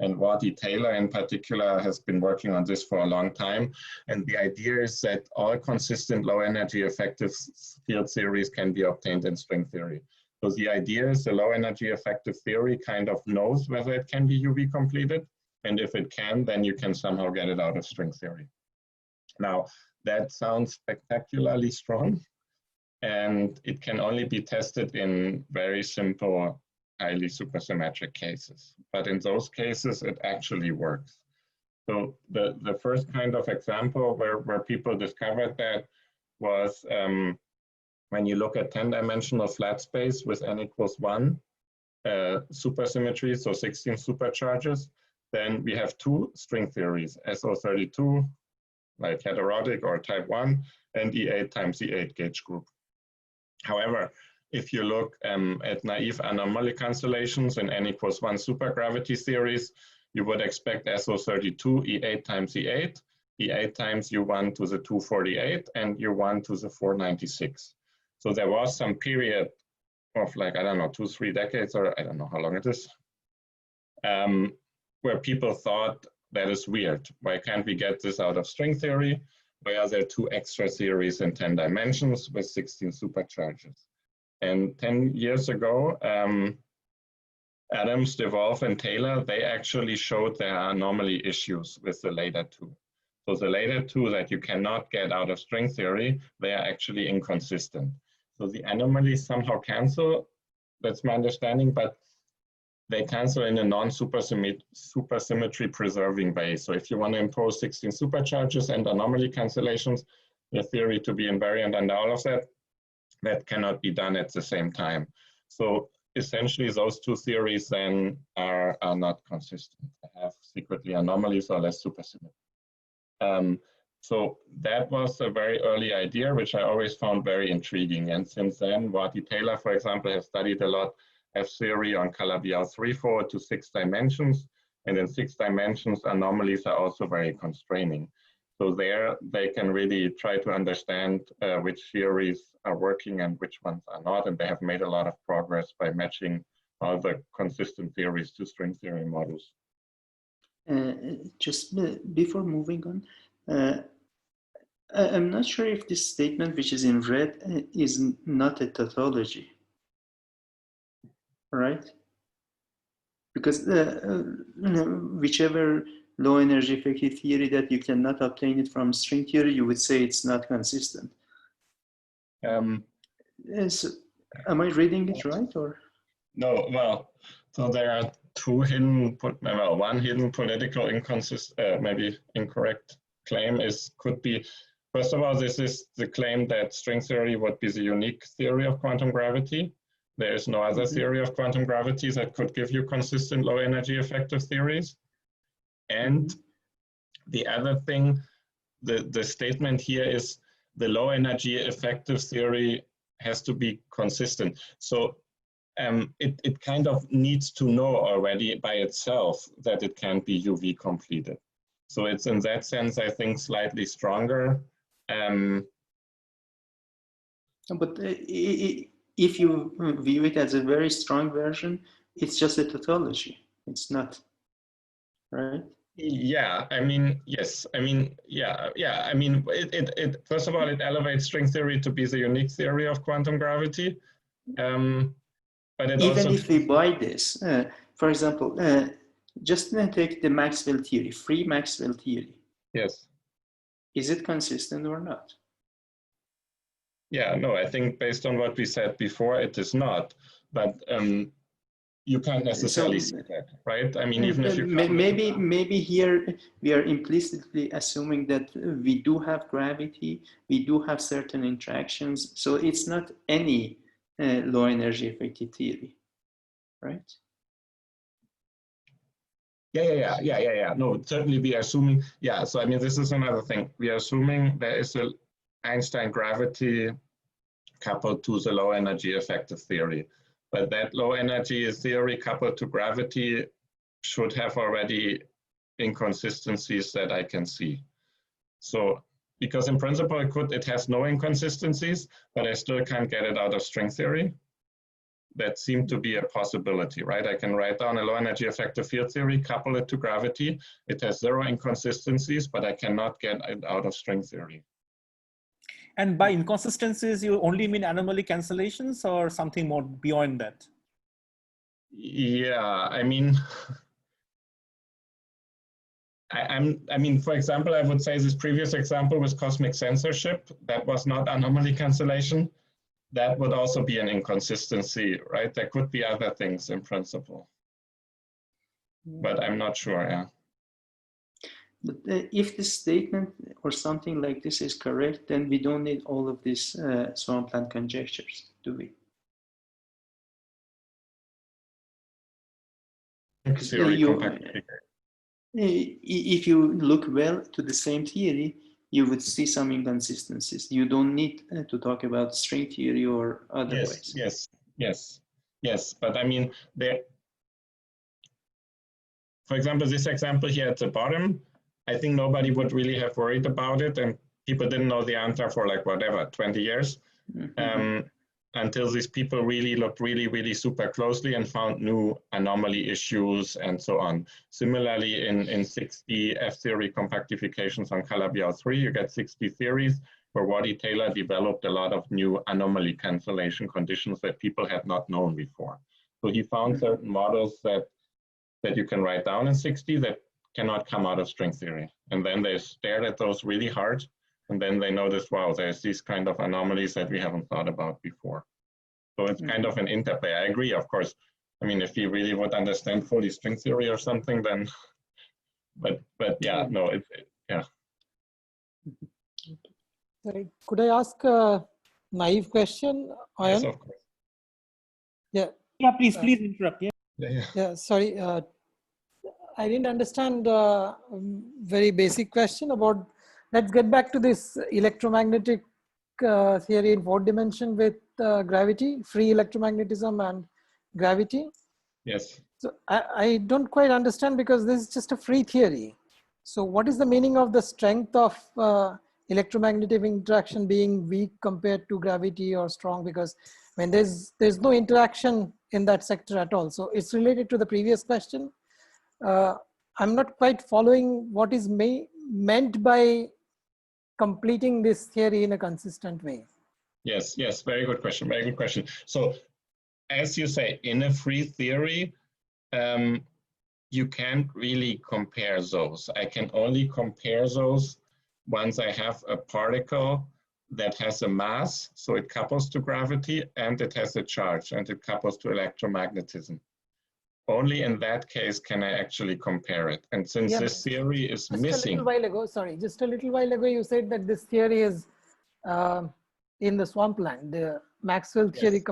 And Waddy Taylor in particular has been working on this for a long time. And the idea is that all consistent low energy effective field theories can be obtained in string theory. So the idea is the low energy effective theory kind of knows whether it can be UV completed. And if it can, then you can somehow get it out of string theory. Now, that sounds spectacularly strong. And it can only be tested in very simple highly supersymmetric cases. But in those cases, it actually works. So the first kind of example where people discovered that was when you look at 10-dimensional flat space with n equals 1 supersymmetry, so 16 supercharges, then we have two string theories, SO32, like heterotic or type 1, and E8 times E8 gauge group. However, if you look at naive anomaly constellations in n equals 1 supergravity theories, you would expect SO32 E8 times E8, E8 times U1 to the 248, and U1 to the 496. So there was some period of like, I don't know, 2-3 decades, or I don't know how long it is, where people thought that is weird. Why can't we get this out of string theory? Why are there two extra theories in 10 dimensions with 16 supercharges? And 10 years ago, Adams, DeWolf, and Taylor, they actually showed there are anomaly issues with the later two. So the later two that you cannot get out of string theory, they are actually inconsistent. So the anomalies somehow cancel, that's my understanding, but they cancel in a non-supersymmetry preserving way. So if you want to impose 16 supercharges and anomaly cancellations, the theory to be invariant and all of that, that cannot be done at the same time. So essentially those two theories then are not consistent. They have secretly anomalies or less supersymmetry. So that was a very early idea, which I always found very intriguing. And since then, Wrase Taylor, for example, has studied a lot F-theory on Calabi-Yau 3-4 to 6 dimensions. And in 6 dimensions, anomalies are also very constraining. So there they can really try to understand which theories are working and which ones are not. And they have made a lot of progress by matching all the consistent theories to string theory models. Just before moving on, I'm not sure if this statement, which is in red, is not a tautology, right? Because whichever low energy effective theory that you cannot obtain it from string theory, you would say it's not consistent. So, am I reading it right, or? No, well, so there are two hidden, one hidden political maybe incorrect claim could be, first of all, this is the claim that string theory would be the unique theory of quantum gravity. There is no other theory of quantum gravity that could give you consistent low energy effective theories. And the other thing, the statement here is the low energy effective theory has to be consistent. So it kind of needs to know already by itself that it can be UV completed. So it's in that sense, I think, slightly stronger. But if you view it as a very strong version, it's just a tautology. It's not, right? Yeah, I mean, yes. I mean, yeah. I mean, first of all, it elevates string theory to be the unique theory of quantum gravity. But it even also, if we buy this, for example, just take the Maxwell theory, free Maxwell theory. yes. Is it consistent or not? Yeah, no, I think based on what we said before, it is not. But you can't necessarily see that, right? I mean, even if you maybe here we are implicitly assuming that we do have gravity, we do have certain interactions, so it's not any low energy effective theory, right? Yeah. No, certainly we are assuming, yeah, so I mean, this is another thing. We are assuming there is a Einstein gravity coupled to the low energy effective theory. But that low energy theory coupled to gravity should have already inconsistencies that I can see. So, because in principle it has no inconsistencies, but I still can't get it out of string theory. That seemed to be a possibility, right? I can write down a low energy effective field theory, couple it to gravity. It has 0 inconsistencies, but I cannot get it out of string theory. And by inconsistencies, you only mean anomaly cancellations or something more beyond that? Yeah, I mean, I mean, for example, I would say this previous example was cosmic censorship. That was not anomaly cancellation. That would also be an inconsistency, right? There could be other things in principle, but I'm not sure, yeah. But if the statement or something like this is correct, then we don't need all of these Swampland conjectures, do we? If you look well to the same theory, you would see some inconsistencies. You don't need to talk about string theory or otherwise. Yes. But I mean, for example, this example here at the bottom, I think nobody would really have worried about it, and people didn't know the answer for like whatever, 20 years, until these people really looked really super closely and found new anomaly issues and so on. Similarly, in 60 F-theory compactifications on Calabi-Yau 3, you get 60 theories where Wrase Taylor developed a lot of new anomaly cancellation conditions that people had not known before. So he found certain models that you can write down in 60 that cannot come out of string theory. And then they stared at those really hard. And then they noticed, wow, there's these kind of anomalies that we haven't thought about before. So it's kind of an interplay. I agree, of course, I mean, if we really would understand fully string theory or something, then, but yeah, no, yeah. Sorry, could I ask a naive question, Ayan? Yes, of course. Yeah. Yeah, please interrupt. Yeah. Yeah, sorry. I didn't understand very basic question about, let's get back to this electromagnetic theory in fourth dimension with gravity, free electromagnetism and gravity. Yes. So I don't quite understand, because this is just a free theory. So what is the meaning of the strength of electromagnetic interaction being weak compared to gravity or strong? Because when there's no interaction in that sector at all. So it's related to the previous question. I'm not quite following what is meant by completing this theory in a consistent way. Yes, yes, very good question, very good question. So as you say, in a free theory, you can't really compare those. I can only compare those once I have a particle that has a mass, so it couples to gravity, and it has a charge, and it couples to electromagnetism. Only in that case can I actually compare it. And since this theory is missing. Just a little while ago, you said that this theory is in the Swampland, the Maxwell theory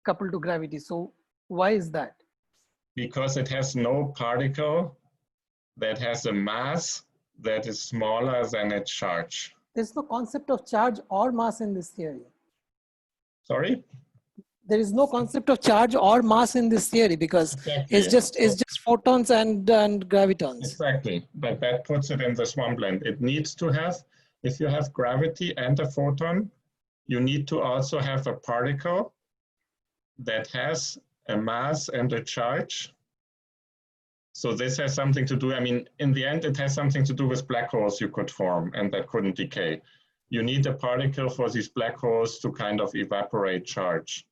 coupled to gravity. So why is that? Because it has no particle that has a mass that is smaller than its charge. There's no concept of charge or mass in this theory. Sorry? There is no concept of charge or mass in this theory, because it's just photons and gravitons. Exactly, but that puts it in the Swampland. It needs to have, if you have gravity and a photon, you need to also have a particle that has a mass and a charge. So this has something to do, I mean, in the end, it has something to do with black holes you could form and that couldn't decay. You need a particle for these black holes to kind of evaporate charge.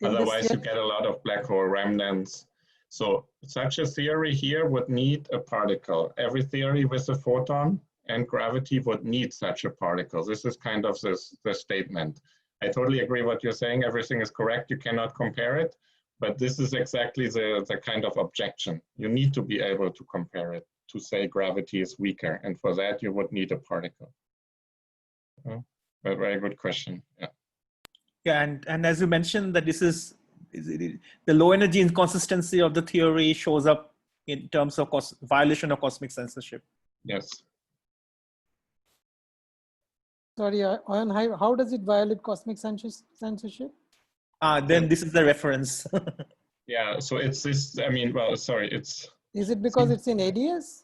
Otherwise, you get a lot of black hole remnants. So such a theory here would need a particle. Every theory with a photon and gravity would need such a particle. This is kind of the statement. I totally agree what you're saying. Everything is correct. You cannot compare it. But this is exactly the kind of objection. You need to be able to compare it, to say gravity is weaker. And for that, you would need a particle. A very good question. Yeah. Yeah, and as you mentioned, that this is the low energy inconsistency of the theory shows up in terms of violation of cosmic censorship. Yes. Sorry, Ayan, how does it violate cosmic censorship? Then this is the reference. Yeah, so it's this, I mean, well, sorry, it's... Is it because it's in ADS?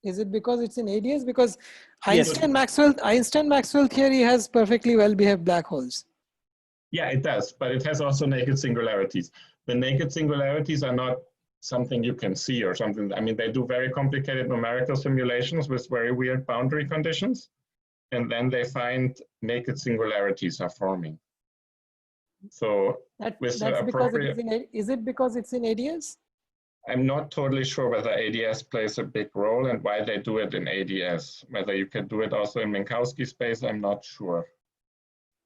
Is it because it's in ADS? Because Einstein-Maxwell theory has perfectly well-behaved black holes. Yeah, it does, but it has also naked singularities. The naked singularities are not something you can see or something. I mean, they do very complicated numerical simulations with very weird boundary conditions, and then they find naked singularities are forming. So is it because it's in ADS? I'm not totally sure whether ADS plays a big role and why they do it in ADS. Whether you can do it also in Minkowski space, I'm not sure.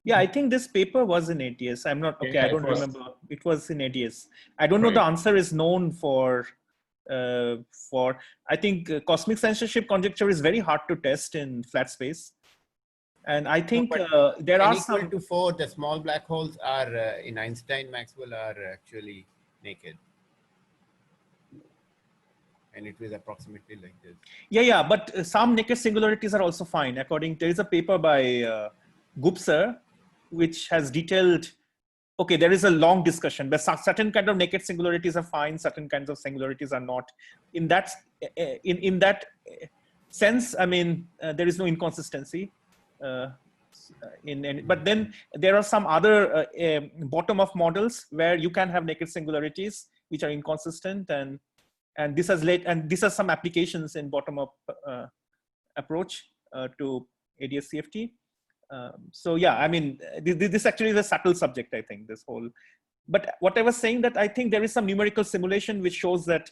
Yeah, I think this paper was in ADS. I'm not, okay, yeah, I don't remember. It was in ADS. I don't know the answer is known for I think cosmic censorship conjecture is very hard to test in flat space. And I think there are some... equal to 4, the small black holes are in Einstein-Maxwell are actually naked. And it was approximately like this. Yeah, but some naked singularities are also fine. There is a paper by Gupser, which has detailed, okay, there is a long discussion, but certain kind of naked singularities are fine, certain kinds of singularities are not. In that sense, I mean, there is no inconsistency. But then there are some other bottom-up models where you can have naked singularities which are inconsistent, and this has some applications in bottom-up approach to ADS CFT. So yeah, I mean, this actually is a subtle subject, I think, this whole. But what I was saying, that I think there is some numerical simulation which shows that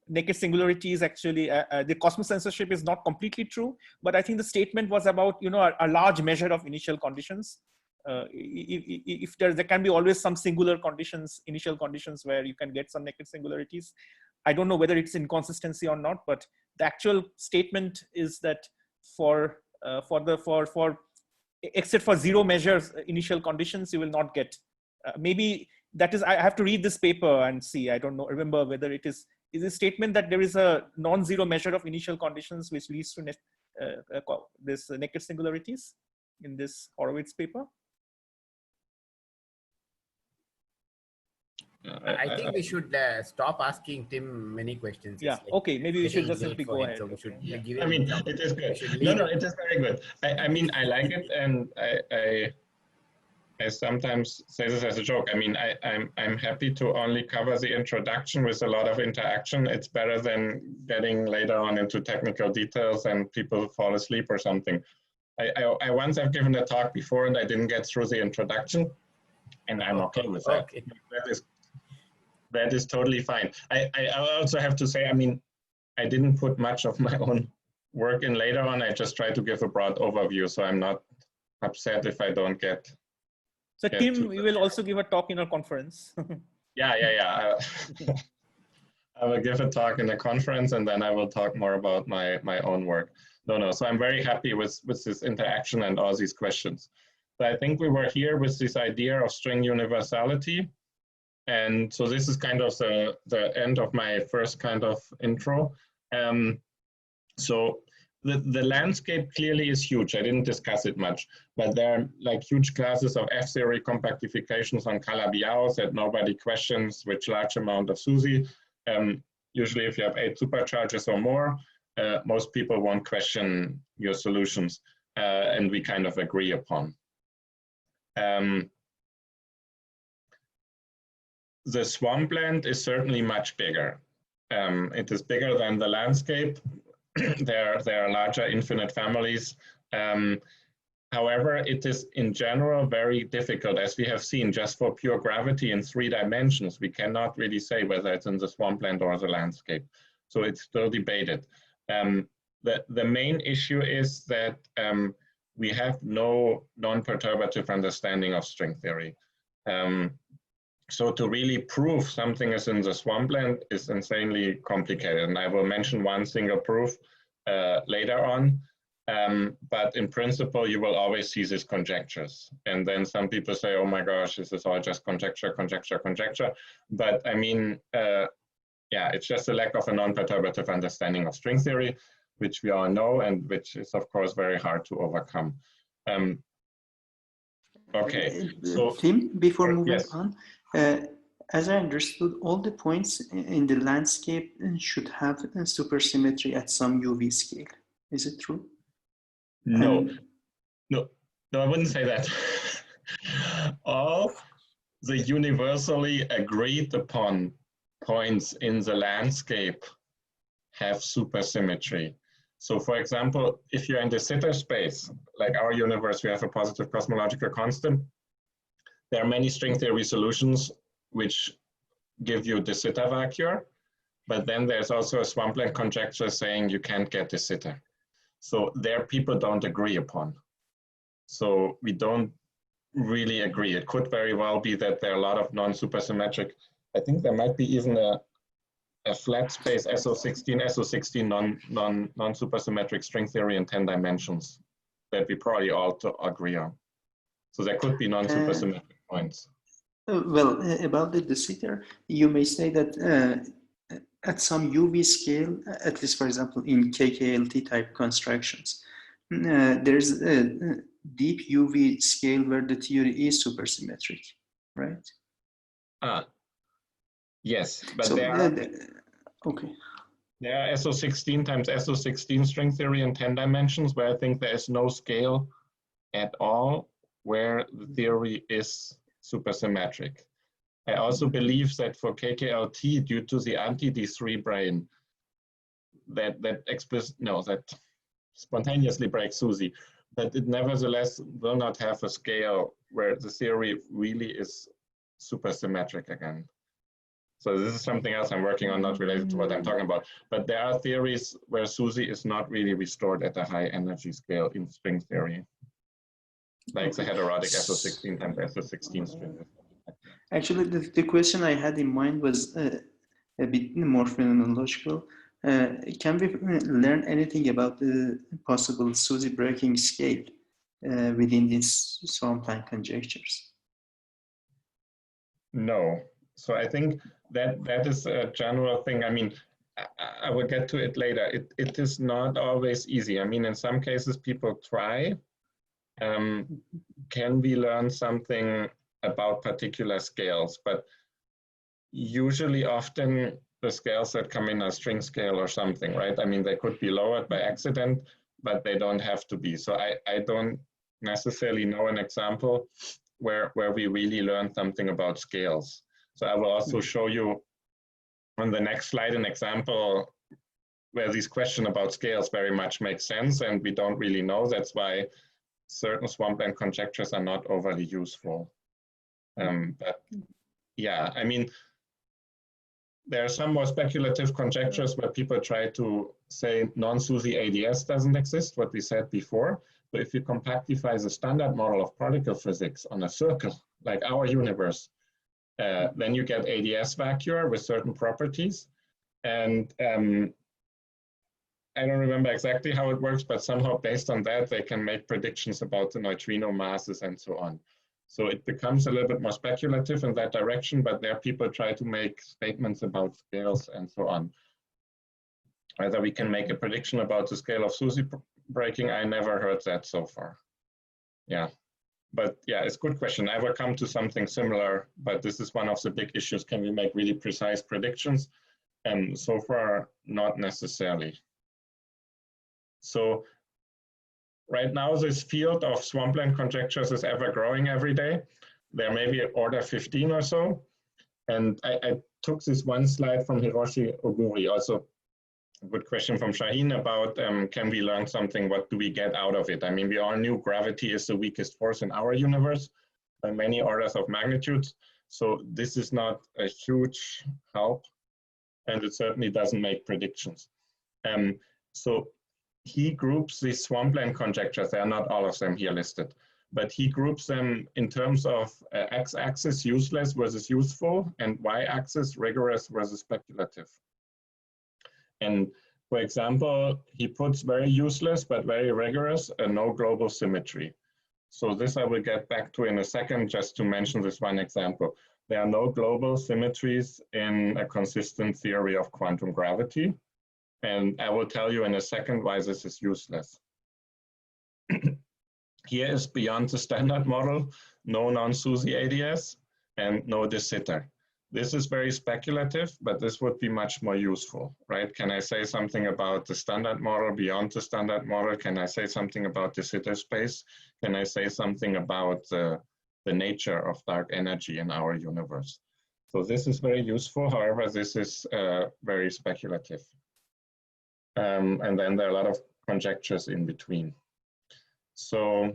naked singularity is actually, the cosmic censorship is not completely true, but I think the statement was about, a large measure of initial conditions if there can be always some singular conditions, initial conditions where you can get some naked singularities. I don't know whether it's inconsistency or not, but the actual statement is that except for zero measures initial conditions, you will not get. Maybe that is, I have to read this paper and see. I don't know, remember whether it is a statement that there is a non-zero measure of initial conditions which leads to this naked singularities in this Horowitz paper. I think we should stop asking Timm many questions. Yeah. Okay. Maybe we should just simply go ahead. So we should give I him mean, some, it is good. No, it is very good. I mean, I like it, and I sometimes say this as a joke. I mean, I'm happy to only cover the introduction with a lot of interaction. It's better than getting later on into technical details and people fall asleep or something. I once have given a talk before and I didn't get through the introduction, and I'm okay with that. Okay. That is totally fine. I also have to say, I mean, I didn't put much of my own work in later on. I just try to give a broad overview, so I'm not upset if I don't get. So Timm, we will also give a talk in a conference. Yeah. I will give a talk in a conference, and then I will talk more about my own work. No. So I'm very happy with this interaction and all these questions. So I think we were here with this idea of string universality. And so this is kind of the end of my first kind of intro. So the landscape clearly is huge. I didn't discuss it much, but there are like huge classes of F-theory compactifications on Calabi-Yaos that nobody questions with large amount of SUSY. Usually if you have 8 supercharges or more, most people won't question your solutions, and we kind of agree upon. The swampland is certainly much bigger. It is bigger than the landscape. There are larger infinite families. However, it is in general very difficult, as we have seen, just for pure gravity in 3 dimensions. We cannot really say whether it's in the swampland or the landscape. So it's still debated. The main issue is that we have no non-perturbative understanding of string theory. So to really prove something is in the swampland is insanely complicated. And I will mention one single proof later on. But in principle, you will always see these conjectures. And then some people say, oh my gosh, this is all just conjecture. But I mean, yeah, it's just a lack of a non-perturbative understanding of string theory, which we all know and which is, of course, very hard to overcome. Okay, so Timm, before moving yes. on, as I understood, all the points in the landscape should have a supersymmetry at some UV scale. Is it true? No, I wouldn't say that. All the universally agreed upon points in the landscape have supersymmetry. So for example, if you're in the sitter space, like our universe, we have a positive cosmological constant. There are many string theory solutions which give you de Sitter vacuum, but then there's also a swampland conjecture saying you can't get de Sitter. So there people don't agree upon. So we don't really agree. It could very well be that there are a lot of non-supersymmetric. I think there might be even a flat space SO16 non-supersymmetric string theory in 10 dimensions that we probably all agree on. So there could be non-supersymmetric points. Well, about the de Sitter, you may say that at some UV scale, at least for example in KKLT type constructions, there's a deep UV scale where the theory is supersymmetric, right? Yes, but so, there are okay. There are SO16 times SO16 string theory in 10 dimensions where I think there is no scale at all where the theory is supersymmetric. I also believe that for KKLT, due to the anti-D3 brane, that spontaneously breaks SUSY, but it nevertheless will not have a scale where the theory really is supersymmetric again. So this is something else I'm working on, not related to what I'm talking about. But there are theories where SUSY is not really restored at a high energy scale in string theory. like the heterotic SO16 times SO16 string. Actually, the question I had in mind was a bit more phenomenological. Can we learn anything about the possible SUSY breaking scale within these Swampland conjectures? No. So I think that is a general thing. I mean, I will get to it later. It is not always easy. I mean, in some cases, people try. Can we learn something about particular scales? But usually, often, the scales that come in are string scale or something, right? I mean, they could be lowered by accident, but they don't have to be. So I don't necessarily know an example where we really learn something about scales. So I will also show you on the next slide an example where this question about scales very much makes sense, and we don't really know. That's why certain swampland conjectures are not overly useful. But yeah, I mean, there are some more speculative conjectures where people try to say non-SUSY ADS doesn't exist, what we said before. So if you compactify the standard model of particle physics on a circle, like our universe, then you get ADS vacuum with certain properties. And I don't remember exactly how it works, but somehow based on that, they can make predictions about the neutrino masses and so on. So it becomes a little bit more speculative in that direction, but there people try to make statements about scales and so on. Whether we can make a prediction about the scale of SUSY breaking, I never heard that so far. Yeah, but yeah, it's a good question. I will come to something similar, but this is one of the big issues. Can we make really precise predictions? And so far, not necessarily. So right now, this field of swampland conjectures is ever growing every day. There may be order 15 or so. And I took this one slide from Hiroshi Oguri, also a good question from Shaheen about can we learn something? What do we get out of it? I mean, we all knew gravity is the weakest force in our universe by many orders of magnitudes. So this is not a huge help, and it certainly doesn't make predictions. So he groups these swampland conjectures. There are not all of them here listed, but he groups them in terms of x-axis useless versus useful, and y-axis rigorous versus speculative. And for example, he puts very useless but very rigorous a no global symmetry. So this I will get back to in a second, just to mention this one example. There are no global symmetries in a consistent theory of quantum gravity. And I will tell you in a second why this is useless. Here is beyond the standard model, no non-SUSY ADS and no de Sitter. This is very speculative, but this would be much more useful, right? Can I say something about the standard model beyond the standard model? Can I say something about de Sitter space? Can I say something about the nature of dark energy in our universe? So this is very useful. However, this is very speculative. And then there are a lot of conjectures in between. So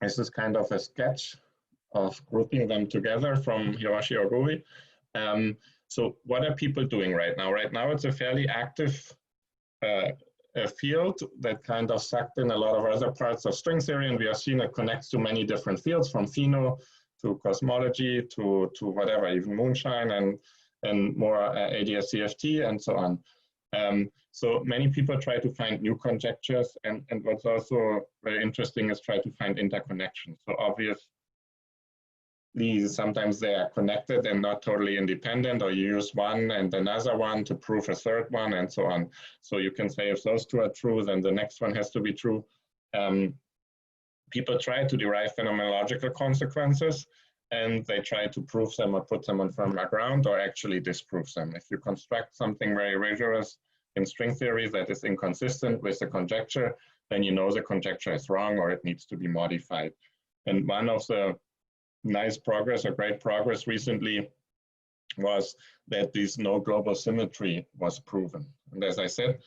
this is kind of a sketch of grouping them together from Hiroshi Oguri. So what are people doing right now? Right now it's a fairly active field that kind of sucked in a lot of other parts of string theory, and we are seeing it connects to many different fields, from pheno to cosmology to whatever, even moonshine and more ADS-CFT and so on. So many people try to find new conjectures, and what's also very interesting is try to find interconnections. So obviously, sometimes they are connected and not totally independent, or you use one and another one to prove a third one and so on. So you can say if those two are true, then the next one has to be true. People try to derive phenomenological consequences, and they try to prove them or put them on firmer ground or actually disprove them. If you construct something very rigorous in string theory that is inconsistent with the conjecture, then you know the conjecture is wrong or it needs to be modified. And one of the nice progress or great progress recently was that this no global symmetry was proven. And as I said,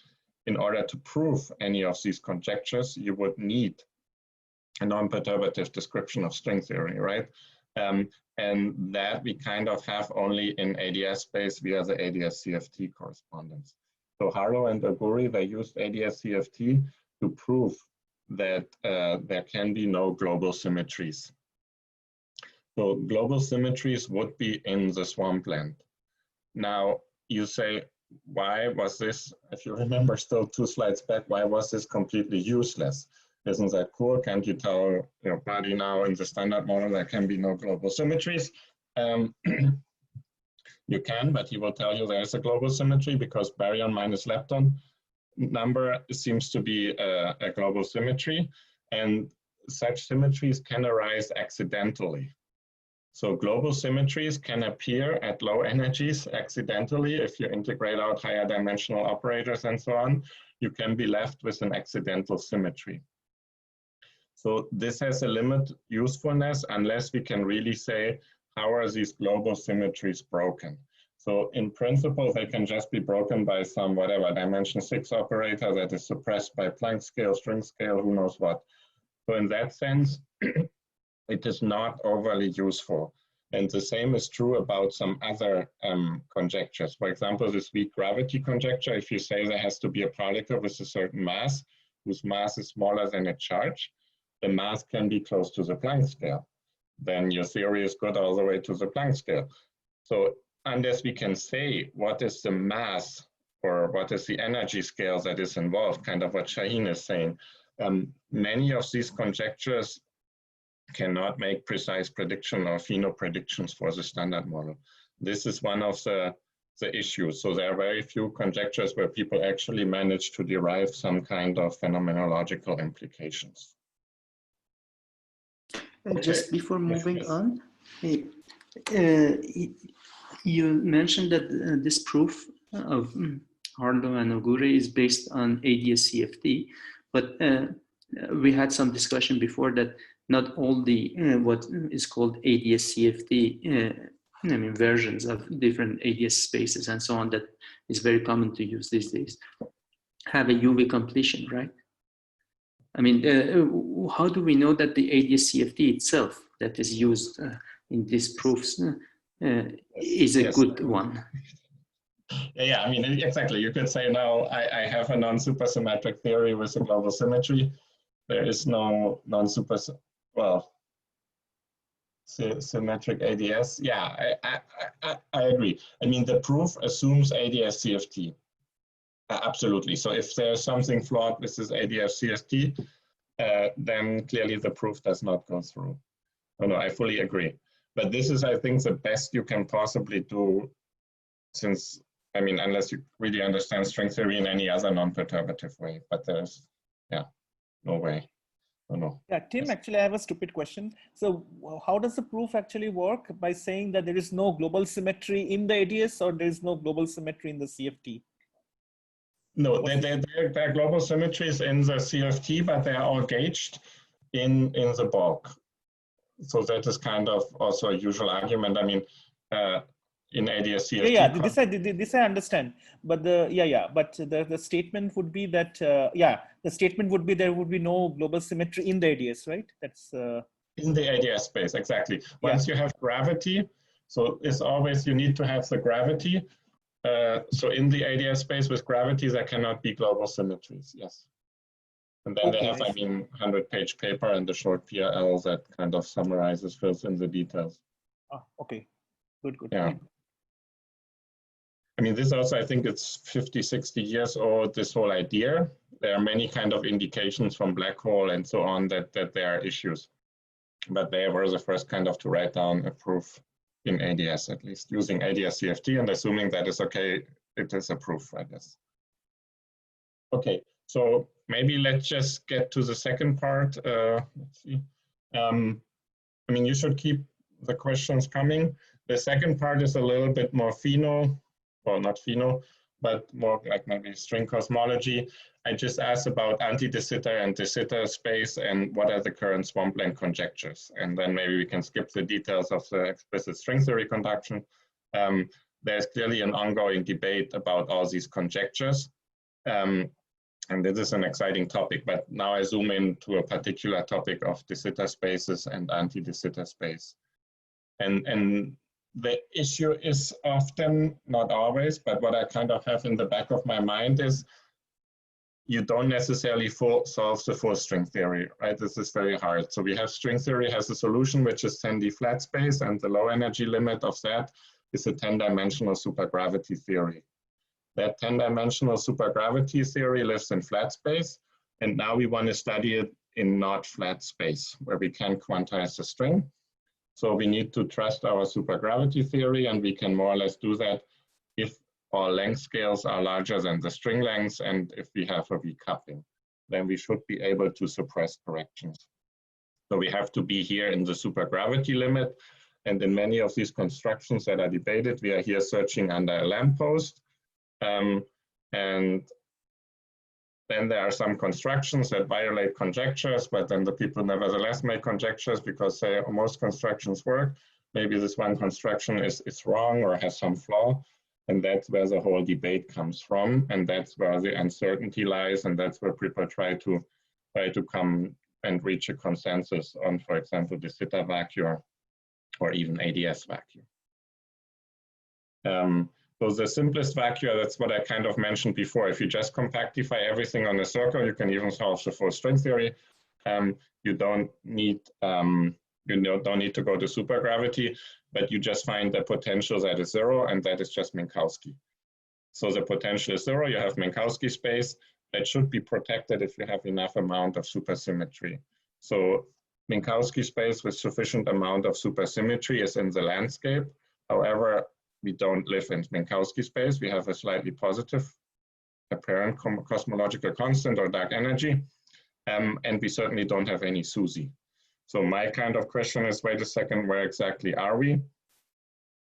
in order to prove any of these conjectures, you would need a non-perturbative description of string theory, right? And that we kind of have only in ADS space via the ADS-CFT correspondence. So Harlow and Oguri, they used ADS-CFT to prove that there can be no global symmetries. So global symmetries would be in the swampland. Now you say, why was this, if you remember still 2 slides back, why was this completely useless? Isn't that cool? Can't you tell your body now in the standard model there can be no global symmetries? You can, but he will tell you there is a global symmetry because baryon minus lepton number seems to be a global symmetry, and such symmetries can arise accidentally. So global symmetries can appear at low energies accidentally. If you integrate out higher dimensional operators and so on, you can be left with an accidental symmetry. So this has a limited usefulness unless we can really say, how are these global symmetries broken? So in principle, they can just be broken by some whatever dimension 6 operator that is suppressed by Planck scale, string scale, who knows what. So in that sense, it is not overly useful. And the same is true about some other conjectures. For example, this weak gravity conjecture, if you say there has to be a particle with a certain mass, whose mass is smaller than a charge, the mass can be close to the Planck scale. Then your theory is good all the way to the Planck scale. So unless we can say what is the mass or what is the energy scale that is involved, kind of what Shaheen is saying, many of these conjectures cannot make precise prediction or pheno predictions for the standard model. This is one of the issues. So there are very few conjectures where people actually manage to derive some kind of phenomenological implications. Just before moving on, you mentioned that this proof of Harlow and Ogure is based on ADS-CFT, but we had some discussion before that not all the what is called ADS-CFT versions of different ADS spaces and so on that is very common to use these days have a UV completion, right? I mean, how do we know that the ADS-CFT itself that is used in these proofs is a good one? Yeah, I mean, exactly. You could say now I have a non-supersymmetric theory with a global symmetry. There is no non-super, well, symmetric ADS. Yeah, I agree. I mean, the proof assumes ADS-CFT. Absolutely. So if there's something flawed with this ADS-CFT, then clearly the proof does not go through. Oh, no, I fully agree. But this is, I think, the best you can possibly do, since, I mean, unless you really understand string theory in any other non-perturbative way. But there's, yeah, no way. Oh, no. Yeah, Tim, actually, I have a stupid question. So how does the proof actually work? By saying that there is no global symmetry in the ADS, or there is no global symmetry in the CFT? No, there are global symmetries in the CFT, but they are all gauged in the bulk. So that is kind of also a usual argument. I mean, in ADS-CFT. Yeah, this I understand. But but the statement would be that the statement would be there would be no global symmetry in the ADS, right? That's in the ADS space, exactly. Once you have gravity, so it's always you need to have the gravity. So in the ADS space with gravity, there cannot be global symmetries, yes. And then they have, I mean, 100-page paper and the short PRL that kind of summarizes, fills in the details. Ah, okay, good. Yeah. I mean, this also, I think it's 50, 60 years old, this whole idea. There are many kind of indications from black hole and so on that there are issues. But they were the first kind of to write down a proof in ADS, at least, using ADS-CFT and assuming that is okay, it is a proof, I guess. Okay, so maybe let's just get to the second part. Let's see. I mean, you should keep the questions coming. The second part is a little bit more pheno, well, not pheno, but more like maybe string cosmology. I just asked about anti-de Sitter and de Sitter space and what are the current Swampland conjectures. And then maybe we can skip the details of the explicit string theory conduction. There's clearly an ongoing debate about all these conjectures. And this is an exciting topic, but now I zoom into a particular topic of de Sitter spaces and anti-de Sitter space. And the issue is often, not always, but what I kind of have in the back of my mind is you don't necessarily solve the full string theory, right? This is very hard. So we have string theory has a solution which is 10D flat space, and the low energy limit of that is a 10-dimensional supergravity theory. That 10-dimensional supergravity theory lives in flat space, and now we want to study it in not flat space, where we can quantize the string. So we need to trust our supergravity theory, and we can more or less do that if our length scales are larger than the string lengths, and if we have a weak coupling, then we should be able to suppress corrections. So we have to be here in the supergravity limit, and in many of these constructions that are debated, we are here searching under a lamppost. And then there are some constructions that violate conjectures, but then the people nevertheless make conjectures because say most constructions work. Maybe this one construction is wrong or has some flaw. And that's where the whole debate comes from, and that's where the uncertainty lies, and that's where people try to come and reach a consensus on, for example, the zeta vacuum or even ADS vacuum. So the simplest vacuum, that's what I kind of mentioned before. If you just compactify everything on a circle, you can even solve the full string theory. You don't need to go to supergravity, but you just find the potential that is zero, and that is just Minkowski. So the potential is zero, you have Minkowski space that should be protected if you have enough amount of supersymmetry. So Minkowski space with sufficient amount of supersymmetry is in the landscape. However, we don't live in Minkowski space. We have a slightly positive apparent cosmological constant or dark energy, and we certainly don't have any SUSY. So my kind of question is, wait a second, where exactly are we?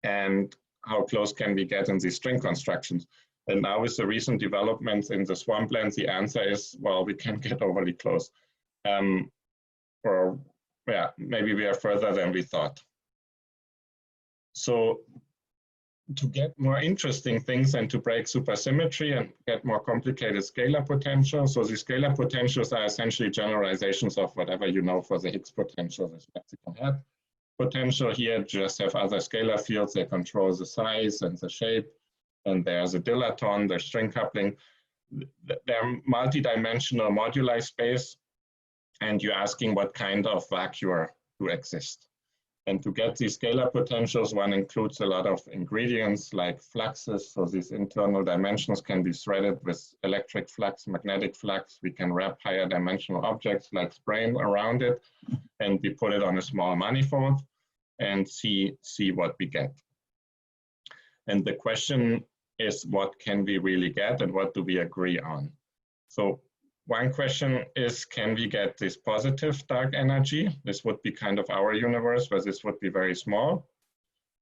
And how close can we get in these string constructions? And now with the recent developments in the Swampland, the answer is, well, we can get overly close. Or yeah, maybe we are further than we thought. So to get more interesting things and to break supersymmetry and get more complicated scalar potential. So the scalar potentials are essentially generalizations of whatever you know for the Higgs potential, the spectrum head potential. Here just have other scalar fields that control the size and the shape. And there's a dilaton, there's string coupling. They're multi-dimensional moduli space. And you're asking what kind of vacuum to exist. And to get these scalar potentials, one includes a lot of ingredients like fluxes. So these internal dimensions can be threaded with electric flux, magnetic flux. We can wrap higher dimensional objects like spray around it, and we put it on a small manifold and see what we get. And the question is, what can we really get and what do we agree on? So one question is, can we get this positive dark energy? This would be kind of our universe, where this would be very small.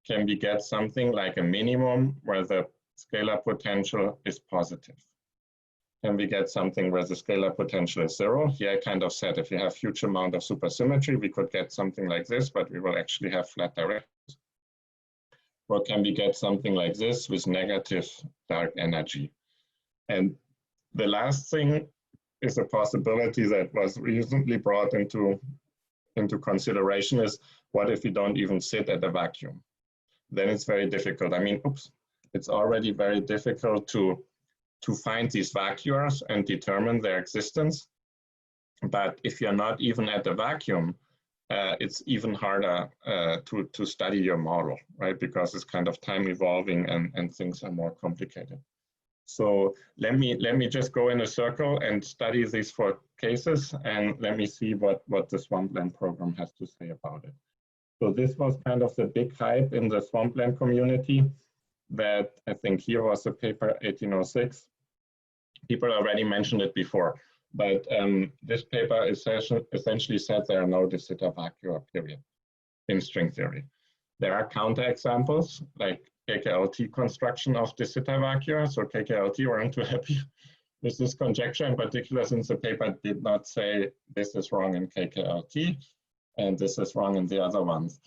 Can we get something like a minimum where the scalar potential is positive? Can we get something where the scalar potential is zero? Here I kind of said if you have huge amount of supersymmetry, we could get something like this, but we will actually have flat directions. Or can we get something like this with negative dark energy? And the last thing is a possibility that was recently brought into consideration is, what if we don't even sit at a vacuum? Then it's very difficult. I mean, it's already very difficult to find these vacuums and determine their existence. But if you're not even at the vacuum, it's even harder to study your model, right? Because it's kind of time evolving and things are more complicated. So let me just go in a circle and study these 4 cases, and let me see what the Swampland program has to say about it. So this was kind of the big hype in the Swampland community, that I think here was a paper 1806. People already mentioned it before, but this paper essentially said there are no de Sitter vacua, period, in string theory. There are counterexamples like KKLT construction of de Sitter vacua. So KKLT weren't too happy with this conjecture, in particular since the paper did not say this is wrong in KKLT and this is wrong in the other ones.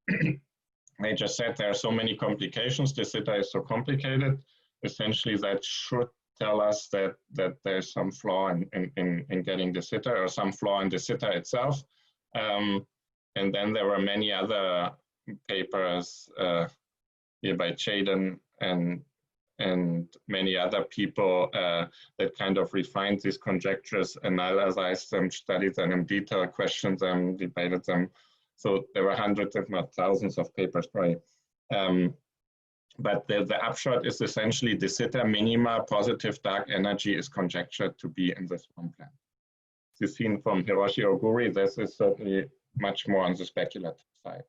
They just said there are so many complications, de Sitter is so complicated. Essentially that should tell us that there's some flaw in getting de Sitter, or some flaw in de Sitter itself. And then there were many other papers here by Chaden and and many other people that kind of refined these conjectures, analyzed them, studied them in detail, questioned them, debated them. So there were hundreds, if not thousands, of papers probably. But the upshot is essentially de Sitter minima positive dark energy is conjectured to be in the swampland. As you've seen from Hiroshi Oguri, this is certainly much more on the speculative side.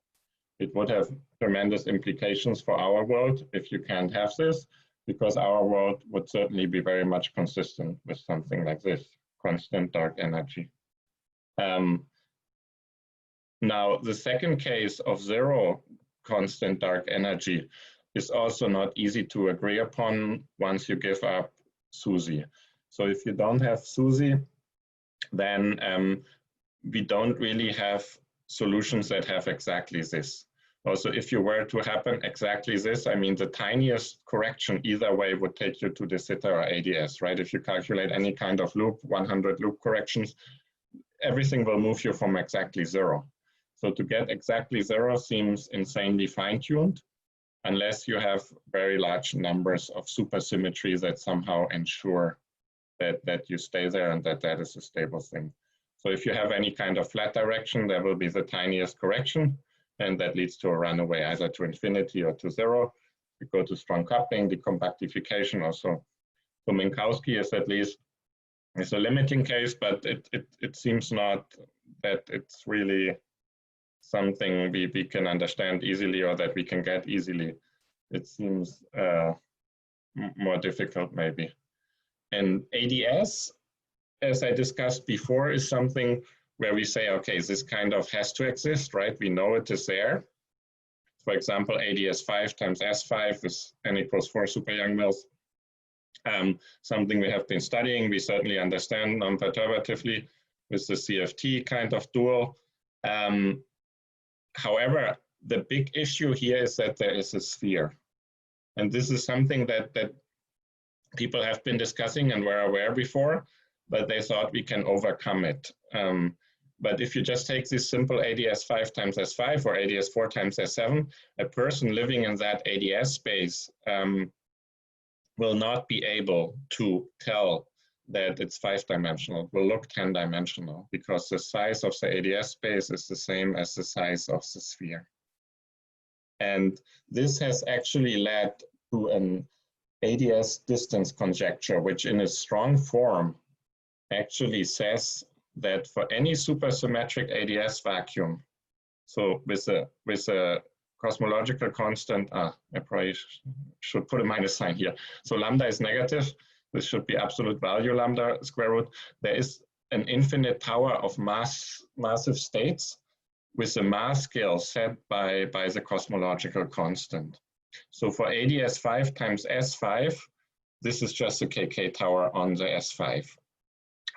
It would have tremendous implications for our world if you can't have this, because our world would certainly be very much consistent with something like this, constant dark energy. Now, the second case of zero constant dark energy is also not easy to agree upon once you give up SUSY. So if you don't have SUSY, then we don't really have solutions that have exactly this. Also, if you were to happen exactly this, I mean, the tiniest correction either way would take you to de Sitter or ADS, right? If you calculate any kind of loop, 100 loop corrections, everything will move you from exactly zero. So to get exactly zero seems insanely fine-tuned, unless you have very large numbers of supersymmetry that somehow ensure that you stay there and that is a stable thing. So if you have any kind of flat direction, there will be the tiniest correction, and that leads to a runaway either to infinity or to zero. You go to strong coupling, decompactification also. So Minkowski is at least is a limiting case, but it seems not that it's really something we can understand easily or that we can get easily. It seems more difficult maybe. And ADS, as I discussed before, is something where we say, okay, this kind of has to exist, right? We know it is there. For example, ADS 5 times S5 is n equals 4 super Young-Mills. Something we have been studying, we certainly understand non-perturbatively with the CFT kind of dual. However, the big issue here is that there is a sphere. And this is something that people have been discussing and were aware before, but they thought we can overcome it. But if you just take this simple ADS 5 times S5 or ADS 4 times S7, a person living in that ADS space will not be able to tell that it's 5-dimensional. It will look 10-dimensional because the size of the ADS space is the same as the size of the sphere. And this has actually led to an ADS distance conjecture, which in its strong form actually says that for any supersymmetric ADS vacuum, so with a cosmological constant, I probably should put a minus sign here. So lambda is negative. This should be absolute value lambda square root. There is an infinite tower of massive states with a mass scale set by the cosmological constant. So for ADS 5 times S5, this is just the KK tower on the S5.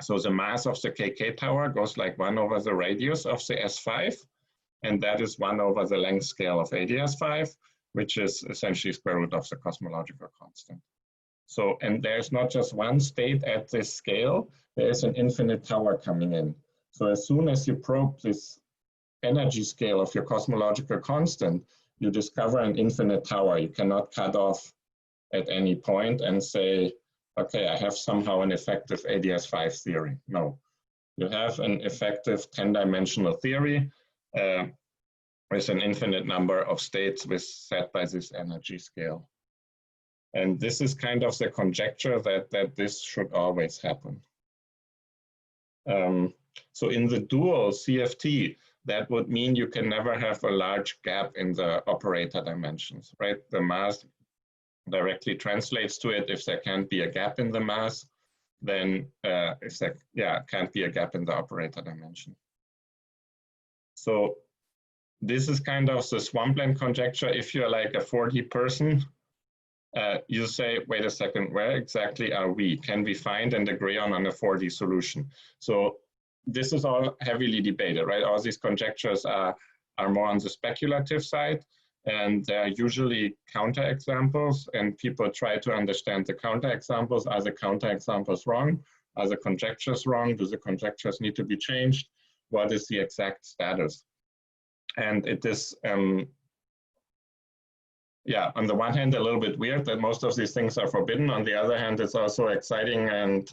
So the mass of the KK tower goes like 1 over the radius of the S5, and that is 1 over the length scale of ADS 5, which is essentially square root of the cosmological constant. So, and there's not just one state at this scale, there is an infinite tower coming in. So as soon as you probe this energy scale of your cosmological constant, you discover an infinite tower. You cannot cut off at any point and say, okay, I have somehow an effective ADS5 theory. No, you have an effective 10-dimensional theory with an infinite number of states set by this energy scale. And this is kind of the conjecture that this should always happen. So in the dual CFT, that would mean you can never have a large gap in the operator dimensions, right? The mass directly translates to it. If there can't be a gap in the mass, then if there can't be a gap in the operator dimension. So this is kind of the swampland conjecture. If you're like a 4D person, you say, wait a second, where exactly are we? Can we find and agree on a 4D solution? So this is all heavily debated, right? All these conjectures are more on the speculative side, and there are usually counterexamples, and people try to understand the counterexamples. Are the counterexamples wrong? Are the conjectures wrong? Do the conjectures need to be changed? What is the exact status? And it is yeah, on the one hand, a little bit weird that most of these things are forbidden. On the other hand, it's also exciting and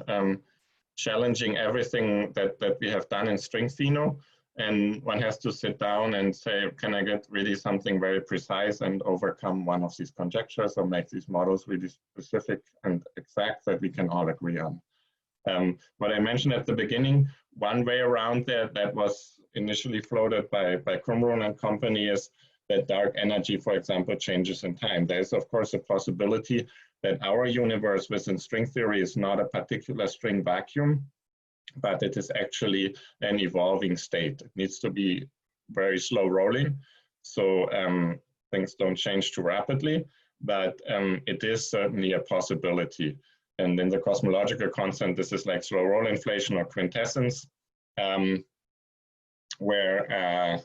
challenging everything that we have done in string pheno. And one has to sit down and say, can I get really something very precise and overcome one of these conjectures or make these models really specific and exact that we can all agree on? What I mentioned at the beginning, one way around that was initially floated by Kumrun and company is that dark energy, for example, changes in time. There is, of course, a possibility that our universe within string theory is not a particular string vacuum, but it is actually an evolving state. It needs to be very slow rolling, so things don't change too rapidly, but it is certainly a possibility. And in the cosmological constant, this is like slow roll inflation or quintessence, where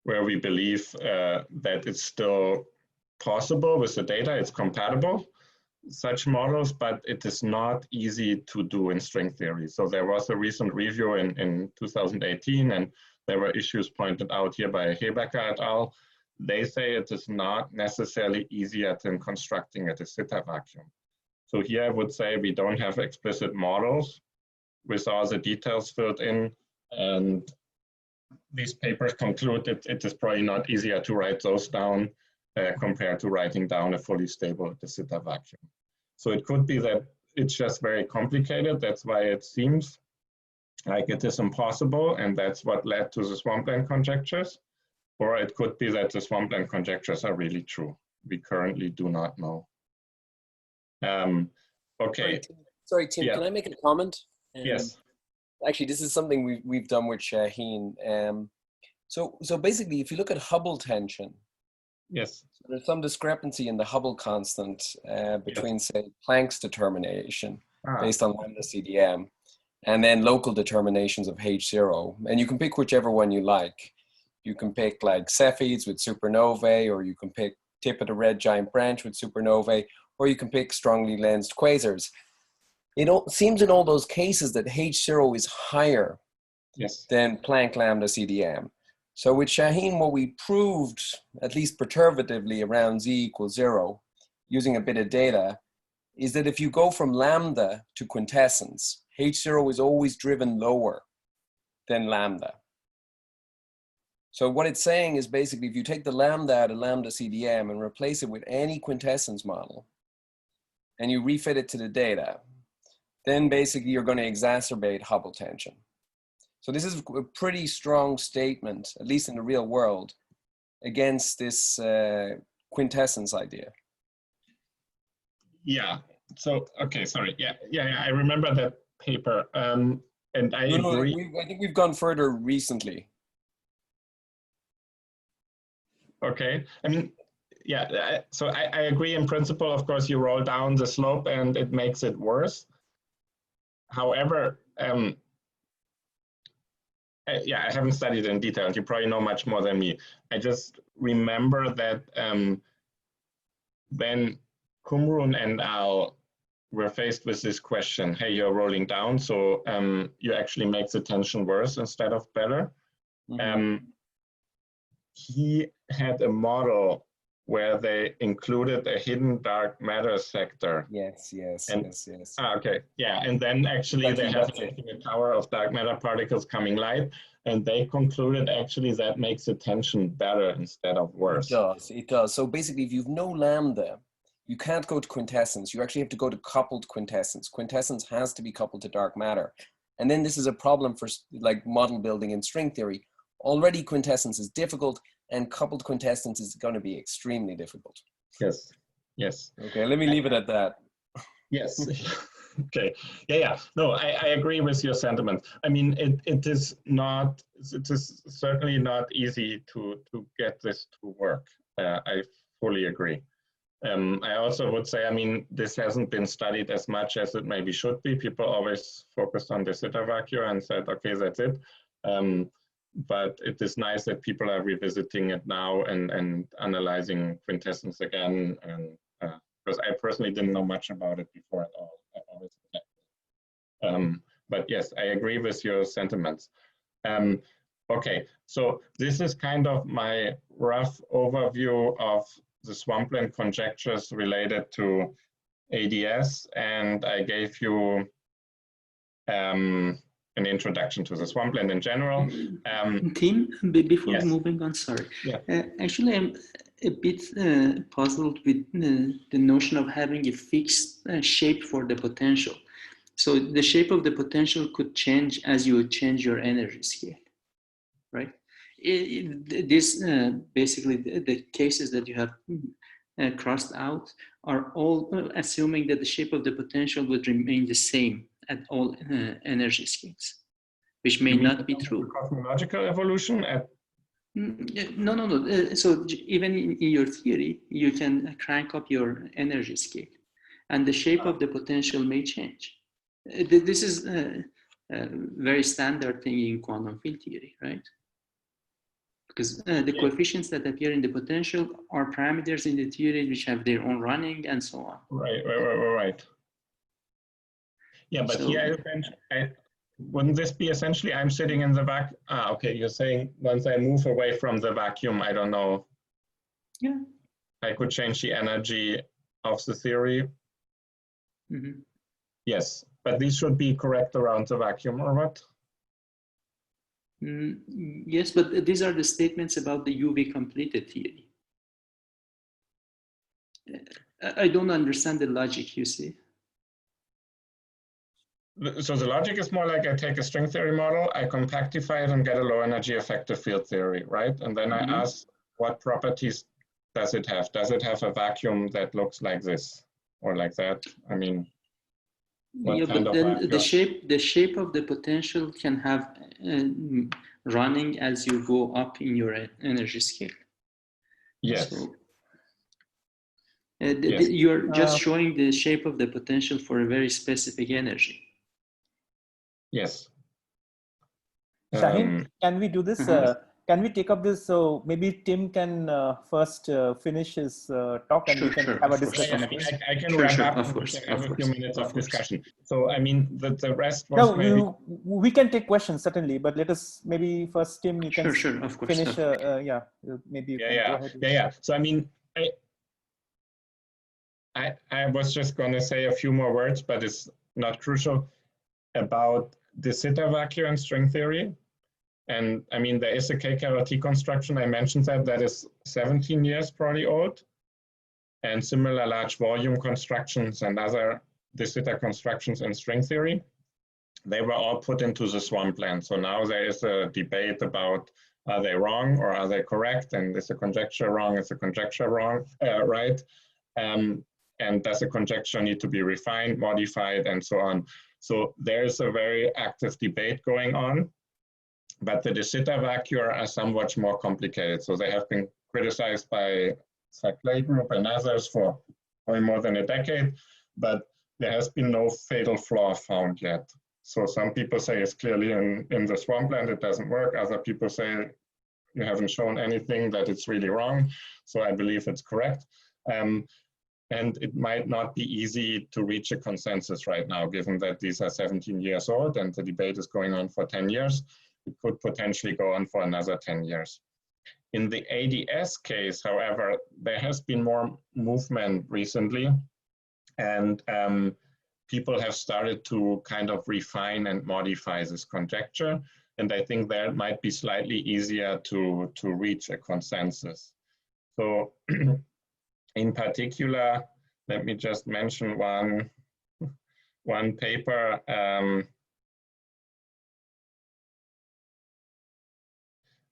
we believe that it's still possible with the data, it's compatible, such models, but it is not easy to do in string theory. So there was a recent review in 2018, and there were issues pointed out here by Hebecker et al. They say it is not necessarily easier than constructing a de Sitter vacuum. So here I would say we don't have explicit models with all the details filled in, and these papers conclude that it is probably not easier to write those down compared to writing down a fully stable de Sitter vacuum. So it could be that it's just very complicated. That's why it seems like it is impossible, and that's what led to the Swampland conjectures. Or it could be that the Swampland conjectures are really true. We currently do not know. Okay. Sorry, Tim, yeah. Can I make a comment? Yes. Actually, this is something we've done with Shaheen. So basically, if you look at Hubble tension, yes, so there's some discrepancy in the Hubble constant between, say, Planck's determination based on lambda CDM, and then local determinations of H0. And you can pick whichever one you like. You can pick like Cepheids with supernovae, or you can pick tip of the red giant branch with supernovae, or you can pick strongly lensed quasars. It seems in all those cases that H0 is higher than Planck lambda CDM. So with Shaheen, what we proved, at least perturbatively around z equals 0, using a bit of data, is that if you go from lambda to quintessence, H0 is always driven lower than lambda. So what it's saying is basically if you take the lambda out of lambda CDM and replace it with any quintessence model, and you refit it to the data, then basically you're going to exacerbate Hubble tension. So this is a pretty strong statement, at least in the real world, against this quintessence idea. Yeah. So, okay, sorry. Yeah, I remember that paper. And I agree. I think we've gone further recently. Okay. I mean, yeah, so I agree in principle. Of course, you roll down the slope and it makes it worse. However, yeah, I haven't studied in detail, and you probably know much more than me. I just remember that when Kumrun and al were faced with this question, hey, you're rolling down, so you actually make the tension worse instead of better. Mm-hmm. He had a model where they included a hidden dark matter sector. Yes. Okay, yeah, and then actually they have a tower of dark matter particles coming light, and they concluded actually that makes the tension better instead of worse. It does. So basically, if you've no lambda, you can't go to quintessence. You actually have to go to coupled quintessence. Quintessence has to be coupled to dark matter. And then this is a problem for like model building in string theory. Already quintessence is difficult, and coupled quintessence is going to be extremely difficult. Yes. Okay, let me leave it at that. Yes. Okay. Yeah. No, I agree with your sentiment. I mean, it is certainly not easy to get this to work. I fully agree. I also would say, I mean, this hasn't been studied as much as it maybe should be. People always focused on the Sitter vacuum and said, okay, that's it. But it is nice that people are revisiting it now and analyzing quintessence again. And because I personally didn't know much about it before at all. But yes, I agree with your sentiments. Okay, so this is kind of my rough overview of the Swampland conjectures related to ADS, and I gave you an introduction to the Swampland in general. Tim, before yes. moving on, sorry. Yeah. Actually, I'm a bit puzzled with the notion of having a fixed shape for the potential. So the shape of the potential could change as you change your energy scale, right? This basically the cases that you have crossed out are all assuming that the shape of the potential would remain the same at all energy scales, which may not be true. Cosmological evolution at No. So even in your theory, you can crank up your energy scale, and the shape of the potential may change. This is a very standard thing in quantum field theory, right? Because the coefficients that appear in the potential are parameters in the theory which have their own running and so on. Right. Yeah, but so, here wouldn't this be essentially I'm sitting in the vacuum? Okay, you're saying once I move away from the vacuum, I don't know. Yeah. I could change the energy of the theory. Mm-hmm. Yes, but these should be correct around the vacuum or what? Yes, but these are the statements about the UV completed theory. I don't understand the logic, you see. So the logic is more like I take a string theory model, I compactify it and get a low energy effective field theory, right? And then I ask what properties does it have? Does it have a vacuum that looks like this or like that? I mean, yeah, but then the shape of the potential can have running as you go up in your energy scale. Yes. So, yes. You're just showing the shape of the potential for a very specific energy. Yes. Shaheen, can we do this? Can we take up this? So maybe Tim can first finish his talk and we can have a discussion. I can wrap up and we can have a few minutes of discussion. So, I mean, the rest was no, we can take questions, certainly, but let us maybe first, Tim, you can of course, finish. Maybe you can go ahead. Yeah. So, I mean, I was just going to say a few more words, but it's not crucial, about de Sitter vacuum and string theory. And I mean, there is a KKRT construction, I mentioned that is 17 years probably old. And similar large volume constructions and other de Sitter constructions in string theory, they were all put into the Swampland. So now there is a debate about, are they wrong or are they correct? And is a conjecture wrong? Is a conjecture wrong, right? And does a conjecture need to be refined, modified, and so on? So there's a very active debate going on, but the de Sitter vacua are somewhat more complicated. So they have been criticized by Saclay Group and others for probably more than a decade, but there has been no fatal flaw found yet. So some people say it's clearly in the Swampland, it doesn't work. Other people say you haven't shown anything, that it's really wrong. So I believe it's correct. And it might not be easy to reach a consensus right now, given that these are 17 years old and the debate is going on for 10 years. It could potentially go on for another 10 years. In the ADS case, however, there has been more movement recently, and people have started to kind of refine and modify this conjecture. And I think that might be slightly easier to reach a consensus. So in particular, let me just mention one paper.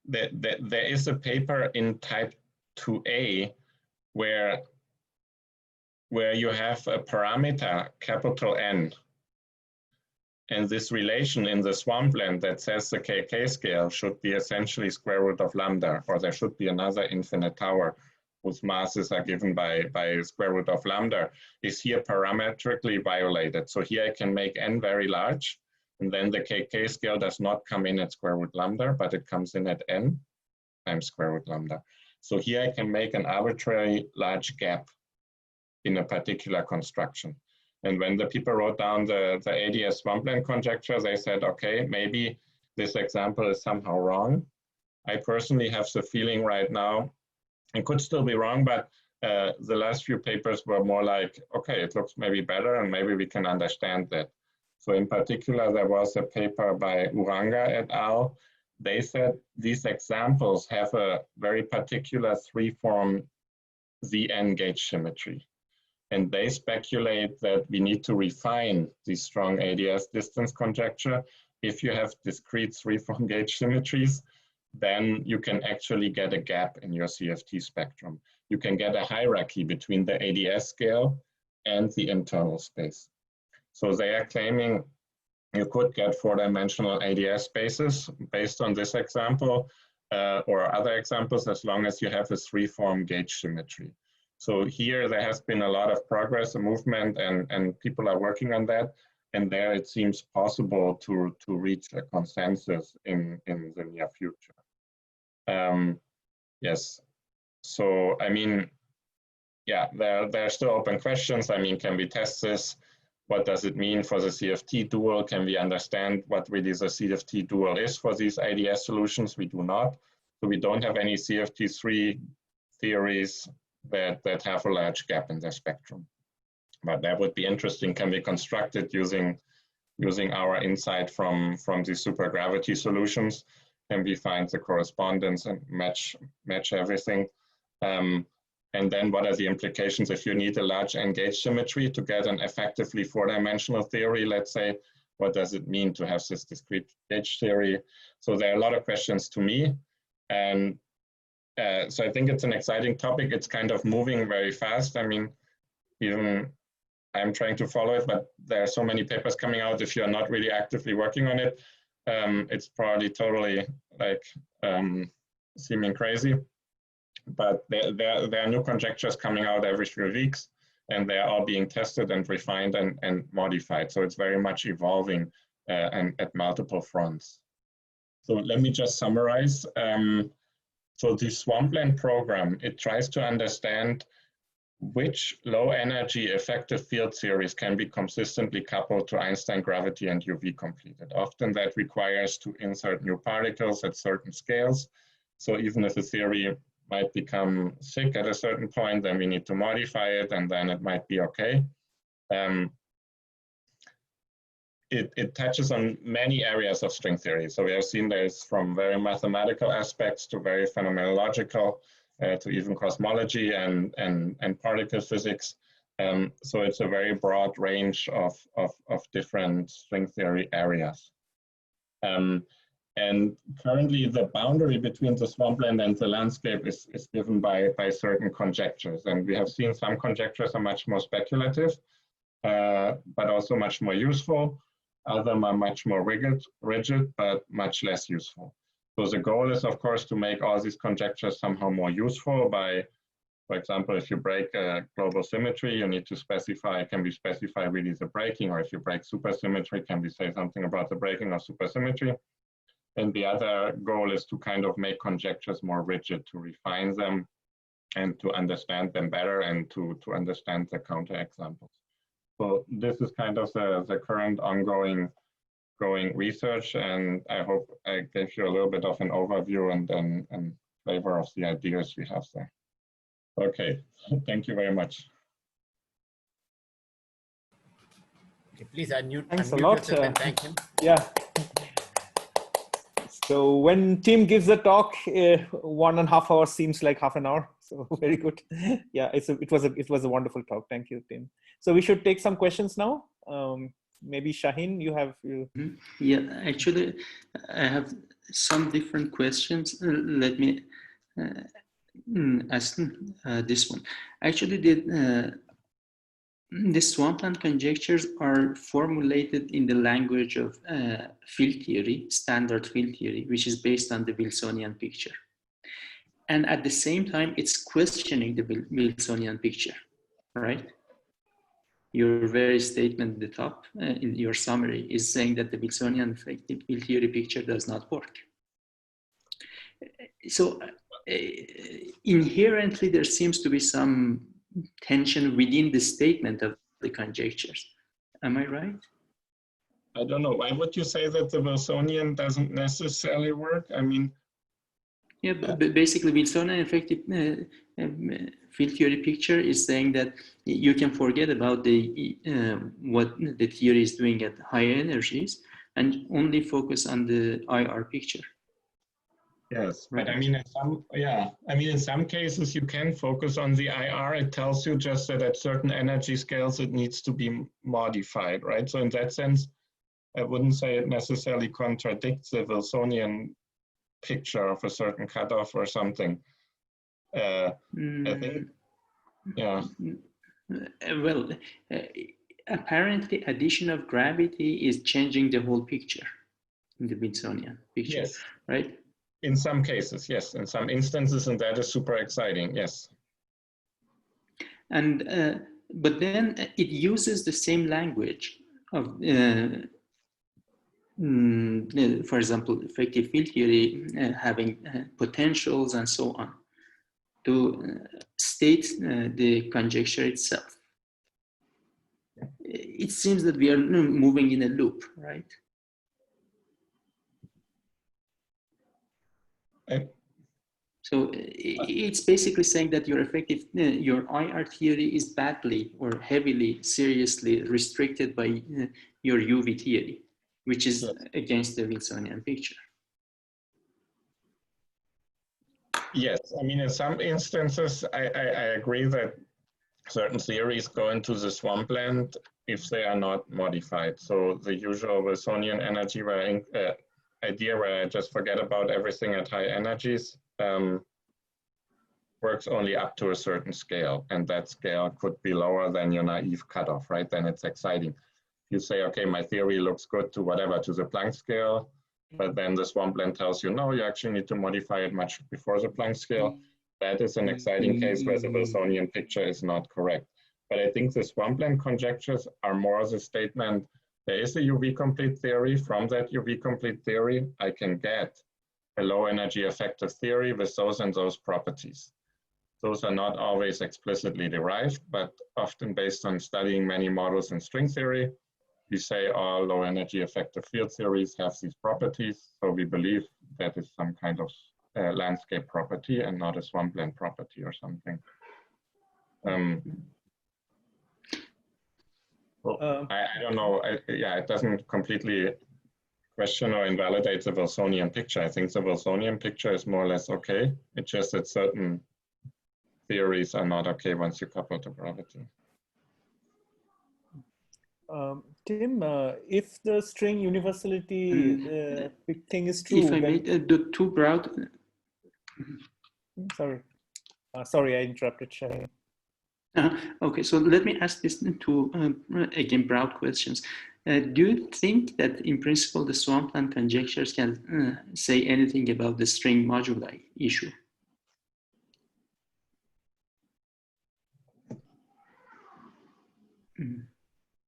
There is a paper in type 2A where you have a parameter, capital N, and this relation in the Swampland that says the KK scale should be essentially square root of lambda, or there should be another infinite tower whose masses are given by square root of lambda, is here parametrically violated. So here I can make n very large, and then the KK scale does not come in at square root lambda, but it comes in at n times square root lambda. So here I can make an arbitrary large gap in a particular construction. And when the people wrote down the ADS Swampland conjecture, they said, okay, maybe this example is somehow wrong. I personally have the feeling right now, it could still be wrong, but the last few papers were more like, okay, it looks maybe better and maybe we can understand that. So in particular, there was a paper by Uranga et al. They said these examples have a very particular three-form ZN gauge symmetry. And they speculate that we need to refine the strong ADS distance conjecture. If you have discrete three-form gauge symmetries, then you can actually get a gap in your CFT spectrum. You can get a hierarchy between the ADS scale and the internal space. So they are claiming you could get four-dimensional ADS spaces based on this example or other examples, as long as you have a three-form gauge symmetry. So here there has been a lot of progress, a movement, and people are working on that. And there it seems possible to reach a consensus in the near future. Yes, so I mean, yeah, there are still open questions. I mean, can we test this? What does it mean for the CFT dual? Can we understand what really the CFT dual is for these ADS solutions? We do not. So we don't have any CFT3 theories that have a large gap in their spectrum. But that would be interesting. Can we construct it using our insight from the supergravity solutions? Can we find the correspondence and match everything? And then what are the implications if you need a large N-gauge symmetry to get an effectively four-dimensional theory, let's say? What does it mean to have this discrete gauge theory? So there are a lot of questions to me. And so I think it's an exciting topic. It's kind of moving very fast. I mean, even I'm trying to follow it, but there are so many papers coming out. If you're not really actively working on it, it's probably totally like seeming crazy. But there are new conjectures coming out every few weeks, and they are all being tested and refined and modified. So it's very much evolving and at multiple fronts. So let me just summarize. So the Swampland program, it tries to understand which low energy effective field theories can be consistently coupled to Einstein gravity and UV completed. Often that requires to insert new particles at certain scales. So even if a theory might become sick at a certain point, then we need to modify it, and then it might be okay. It touches on many areas of string theory. So we have seen there's from very mathematical aspects to very phenomenological, to even cosmology and particle physics. So it's a very broad range of different string theory areas. And currently the boundary between the swampland and the landscape is given by certain conjectures. And we have seen some conjectures are much more speculative, but also much more useful. Others are much more rigid, but much less useful. So the goal is, of course, to make all these conjectures somehow more useful by, for example, if you break a global symmetry, you need to specify, can we specify really the breaking, or if you break supersymmetry, can we say something about the breaking of supersymmetry? And the other goal is to kind of make conjectures more rigid, to refine them and to understand them better and to understand the counterexamples. So this is kind of the current ongoing research, and I hope I gave you a little bit of an overview and flavor of the ideas we have there. Okay, thank you very much. Okay, please unmute. Thanks a lot. And thank him. Yeah. So when Timm gives a talk, 1.5 hours seems like half an hour. So very good. Yeah, it was a wonderful talk. Thank you, Timm. So we should take some questions now. Maybe Shaheen, you have. Yeah, actually, I have some different questions. Let me ask this one. Actually, the Swampland conjectures are formulated in the language of field theory, standard field theory, which is based on the Wilsonian picture. And at the same time, it's questioning the Wilsonian picture, right? Your very statement at the top in your summary is saying that the Wilsonian effective field theory picture does not work. So inherently, there seems to be some tension within the statement of the conjectures. Am I right? I don't know. Why would you say that the Wilsonian doesn't necessarily work? I mean, yeah, but basically, Wilsonian effective field theory picture is saying that you can forget about the what the theory is doing at higher energies and only focus on the IR picture. yes, Right. but I mean, in some cases you can focus on the IR. It tells you just that at certain energy scales it needs to be modified, right? So in that sense, I wouldn't say it necessarily contradicts the Wilsonian picture of a certain cutoff or something. I think, yeah. Well, apparently addition of gravity is changing the whole picture in the Wilsonian picture, Yes. right? In some cases, yes. In some instances, and that is super exciting, yes. And but then it uses the same language of, for example, effective field theory having potentials and so on to state the conjecture itself. It seems that we are moving in a loop, right? So it's basically saying that your effective, your IR theory is badly or heavily, seriously restricted by your UV theory, which is against the Wilsonian picture. Yes, I mean, in some instances, I agree that certain theories go into the swampland if they are not modified. So the usual Wilsonian energy idea where I just forget about everything at high energies works only up to a certain scale. And that scale could be lower than your naive cutoff, right? Then it's exciting. You say, okay, my theory looks good to whatever, to the Planck scale, but then the swampland tells you, no, you actually need to modify it much before the Planck scale. That is an exciting case where the Wilsonian picture is not correct. But I think the swampland conjectures are more the statement, there is a UV complete theory. From that UV complete theory, I can get a low energy effective theory with those and those properties. Those are not always explicitly derived, but often based on studying many models in string theory. We say all low energy effective field theories have these properties. So we believe that is some kind of landscape property and not a swampland property or something. I don't know. It doesn't completely question or invalidate the Wilsonian picture. I think the Wilsonian picture is more or less okay. It's just that certain theories are not okay once you couple to gravity. Tim, if the string universality thing is true, if I made the too broad. Sorry, I interrupted Shai. Okay, so let me ask this two again broad questions. Do you think that in principle the Swampland conjectures can say anything about the string moduli issue?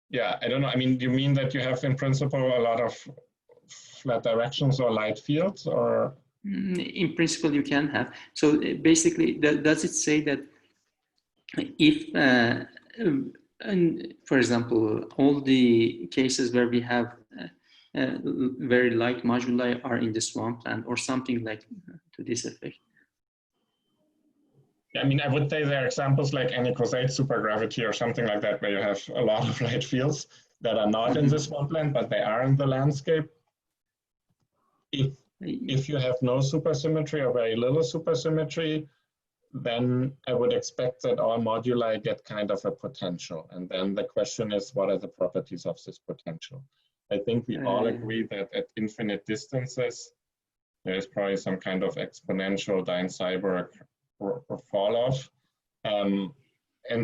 Yeah, I don't know. I mean, do you mean that you have in principle a lot of flat directions or light fields, or? In principle, you can have. So basically, does it say that if, and for example, all the cases where we have very light moduli are in the swampland or something like to this effect? I mean, I would say there are examples like N equals 8 supergravity or something like that, where you have a lot of light fields that are not in the swampland, but they are in the landscape. If you have no supersymmetry or very little supersymmetry, then I would expect that all moduli get kind of a potential. And then the question is, what are the properties of this potential? I think we all agree that at infinite distances, there is probably some kind of exponential Dine-Seiberg fall off. And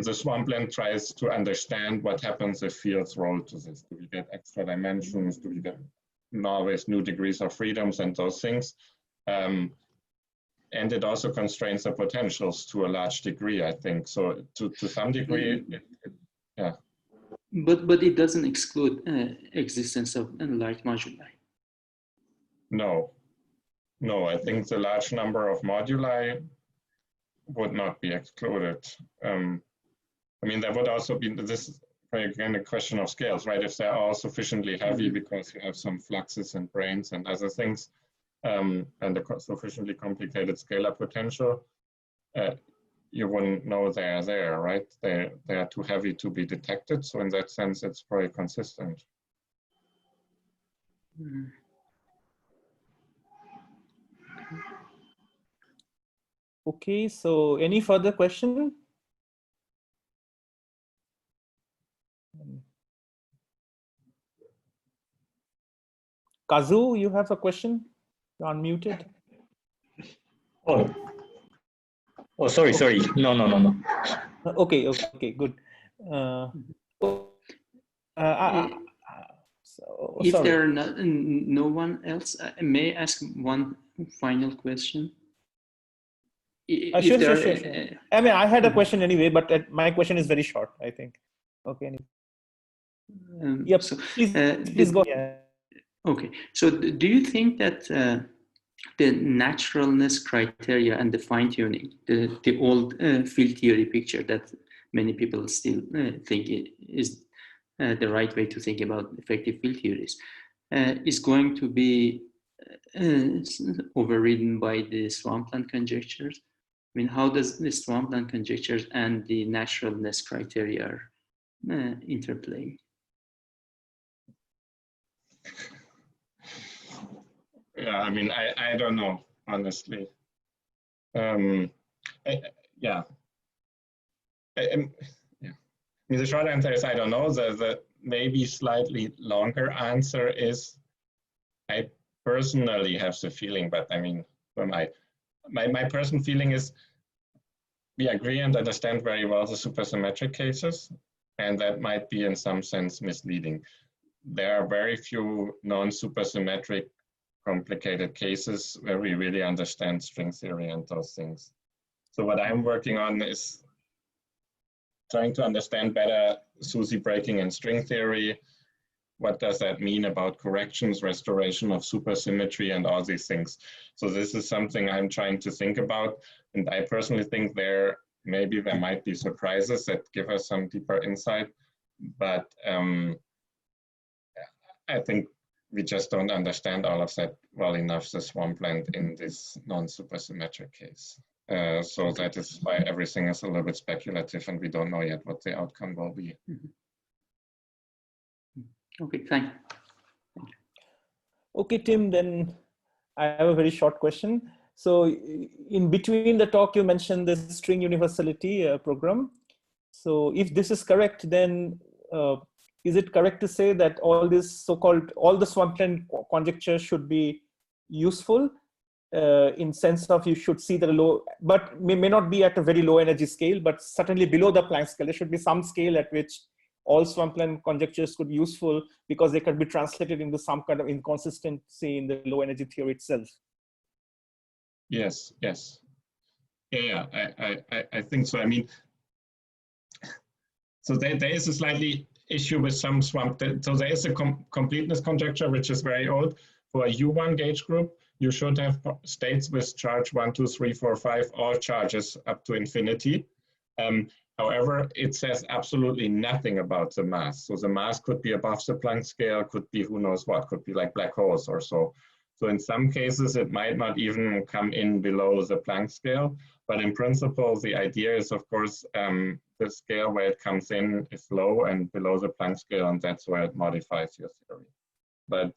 the swampland tries to understand what happens if fields roll to this. Do we get extra dimensions? Do we get always new degrees of freedoms and those things? And it also constrains the potentials to a large degree, I think. So to some degree, yeah. But it doesn't exclude existence of light moduli. No, I think the large number of moduli would not be excluded. I mean, there would also be, this again a question of scales, right? If they're all sufficiently heavy because you have some fluxes and branes and other things, and a sufficiently complicated scalar potential, you wouldn't know they're there, right? They are too heavy to be detected. So in that sense, it's very consistent. Okay, so any further question? Kazu, you have a question? You're unmuted. Oh, sorry, sorry. No. Okay, good. If sorry. there are no one else, I may ask one final question. Sure. I mean, I had a question anyway, but my question is very short, I think. Okay. Yep. So, please go. Yeah. Okay. So, do you think that the naturalness criteria and the fine-tuning, the old field theory picture that many people still think is the right way to think about effective field theories, is going to be overridden by the Swampland conjectures? I mean, how does the Swampland conjectures and the naturalness criteria interplay? Yeah, I mean, I don't know, honestly. Yeah. I mean, the short answer is I don't know. The maybe slightly longer answer is I personally have the feeling, but I mean, for my personal feeling is we agree and understand very well the supersymmetric cases, and that might be in some sense misleading. There are very few non-supersymmetric complicated cases where we really understand string theory and those things. So what I'm working on is trying to understand better SUSY breaking in string theory. What does that mean about corrections, restoration of supersymmetry, and all these things? So this is something I'm trying to think about. And I personally think maybe there might be surprises that give us some deeper insight. But I think we just don't understand all of that well enough, the Swampland in this non-supersymmetric case. So that is why everything is a little bit speculative and we don't know yet what the outcome will be. Okay, thank you. Okay, Tim, then I have a very short question. So in between the talk, you mentioned the string universality program. So if this is correct, then is it correct to say that all the Swampland conjectures should be useful in sense of you should see the low, but may not be at a very low energy scale, but certainly below the Planck scale. There should be some scale at which all Swampland conjectures could be useful because they could be translated into some kind of inconsistency in the low energy theory itself. Yes. Yeah, I think so. I mean, so there is a slightly issue with some Swampland. So there is a completeness conjecture, which is very old. For a U1 gauge group, you should have states with charge 1, 2, 3, 4, 5, all charges up to infinity. However, it says absolutely nothing about the mass. So the mass could be above the Planck scale, could be who knows what, could be like black holes or so. So in some cases, it might not even come in below the Planck scale. But in principle, the idea is, of course, the scale where it comes in is low and below the Planck scale, and that's where it modifies your theory. But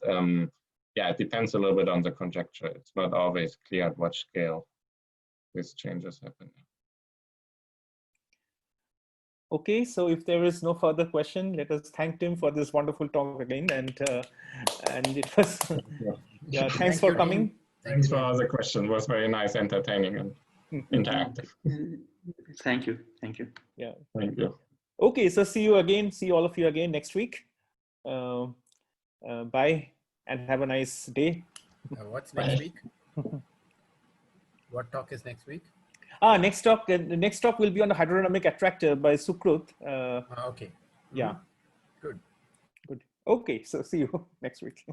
yeah, it depends a little bit on the conjecture. It's not always clear at what scale these changes happen. Okay, so if there is no further question, let us thank Tim for this wonderful talk again. And it was, yeah, thanks for coming. Thanks for all the questions. It was very nice, entertaining, and interactive. Thank you. Yeah. Thank you. Okay, so see you again. See all of you again next week. Bye, and have a nice day. What's next week? What talk is next week? Next talk. The next talk will be on the hydrodynamic attractor by Sukrut. Okay. Yeah. Good. Okay, so see you next week.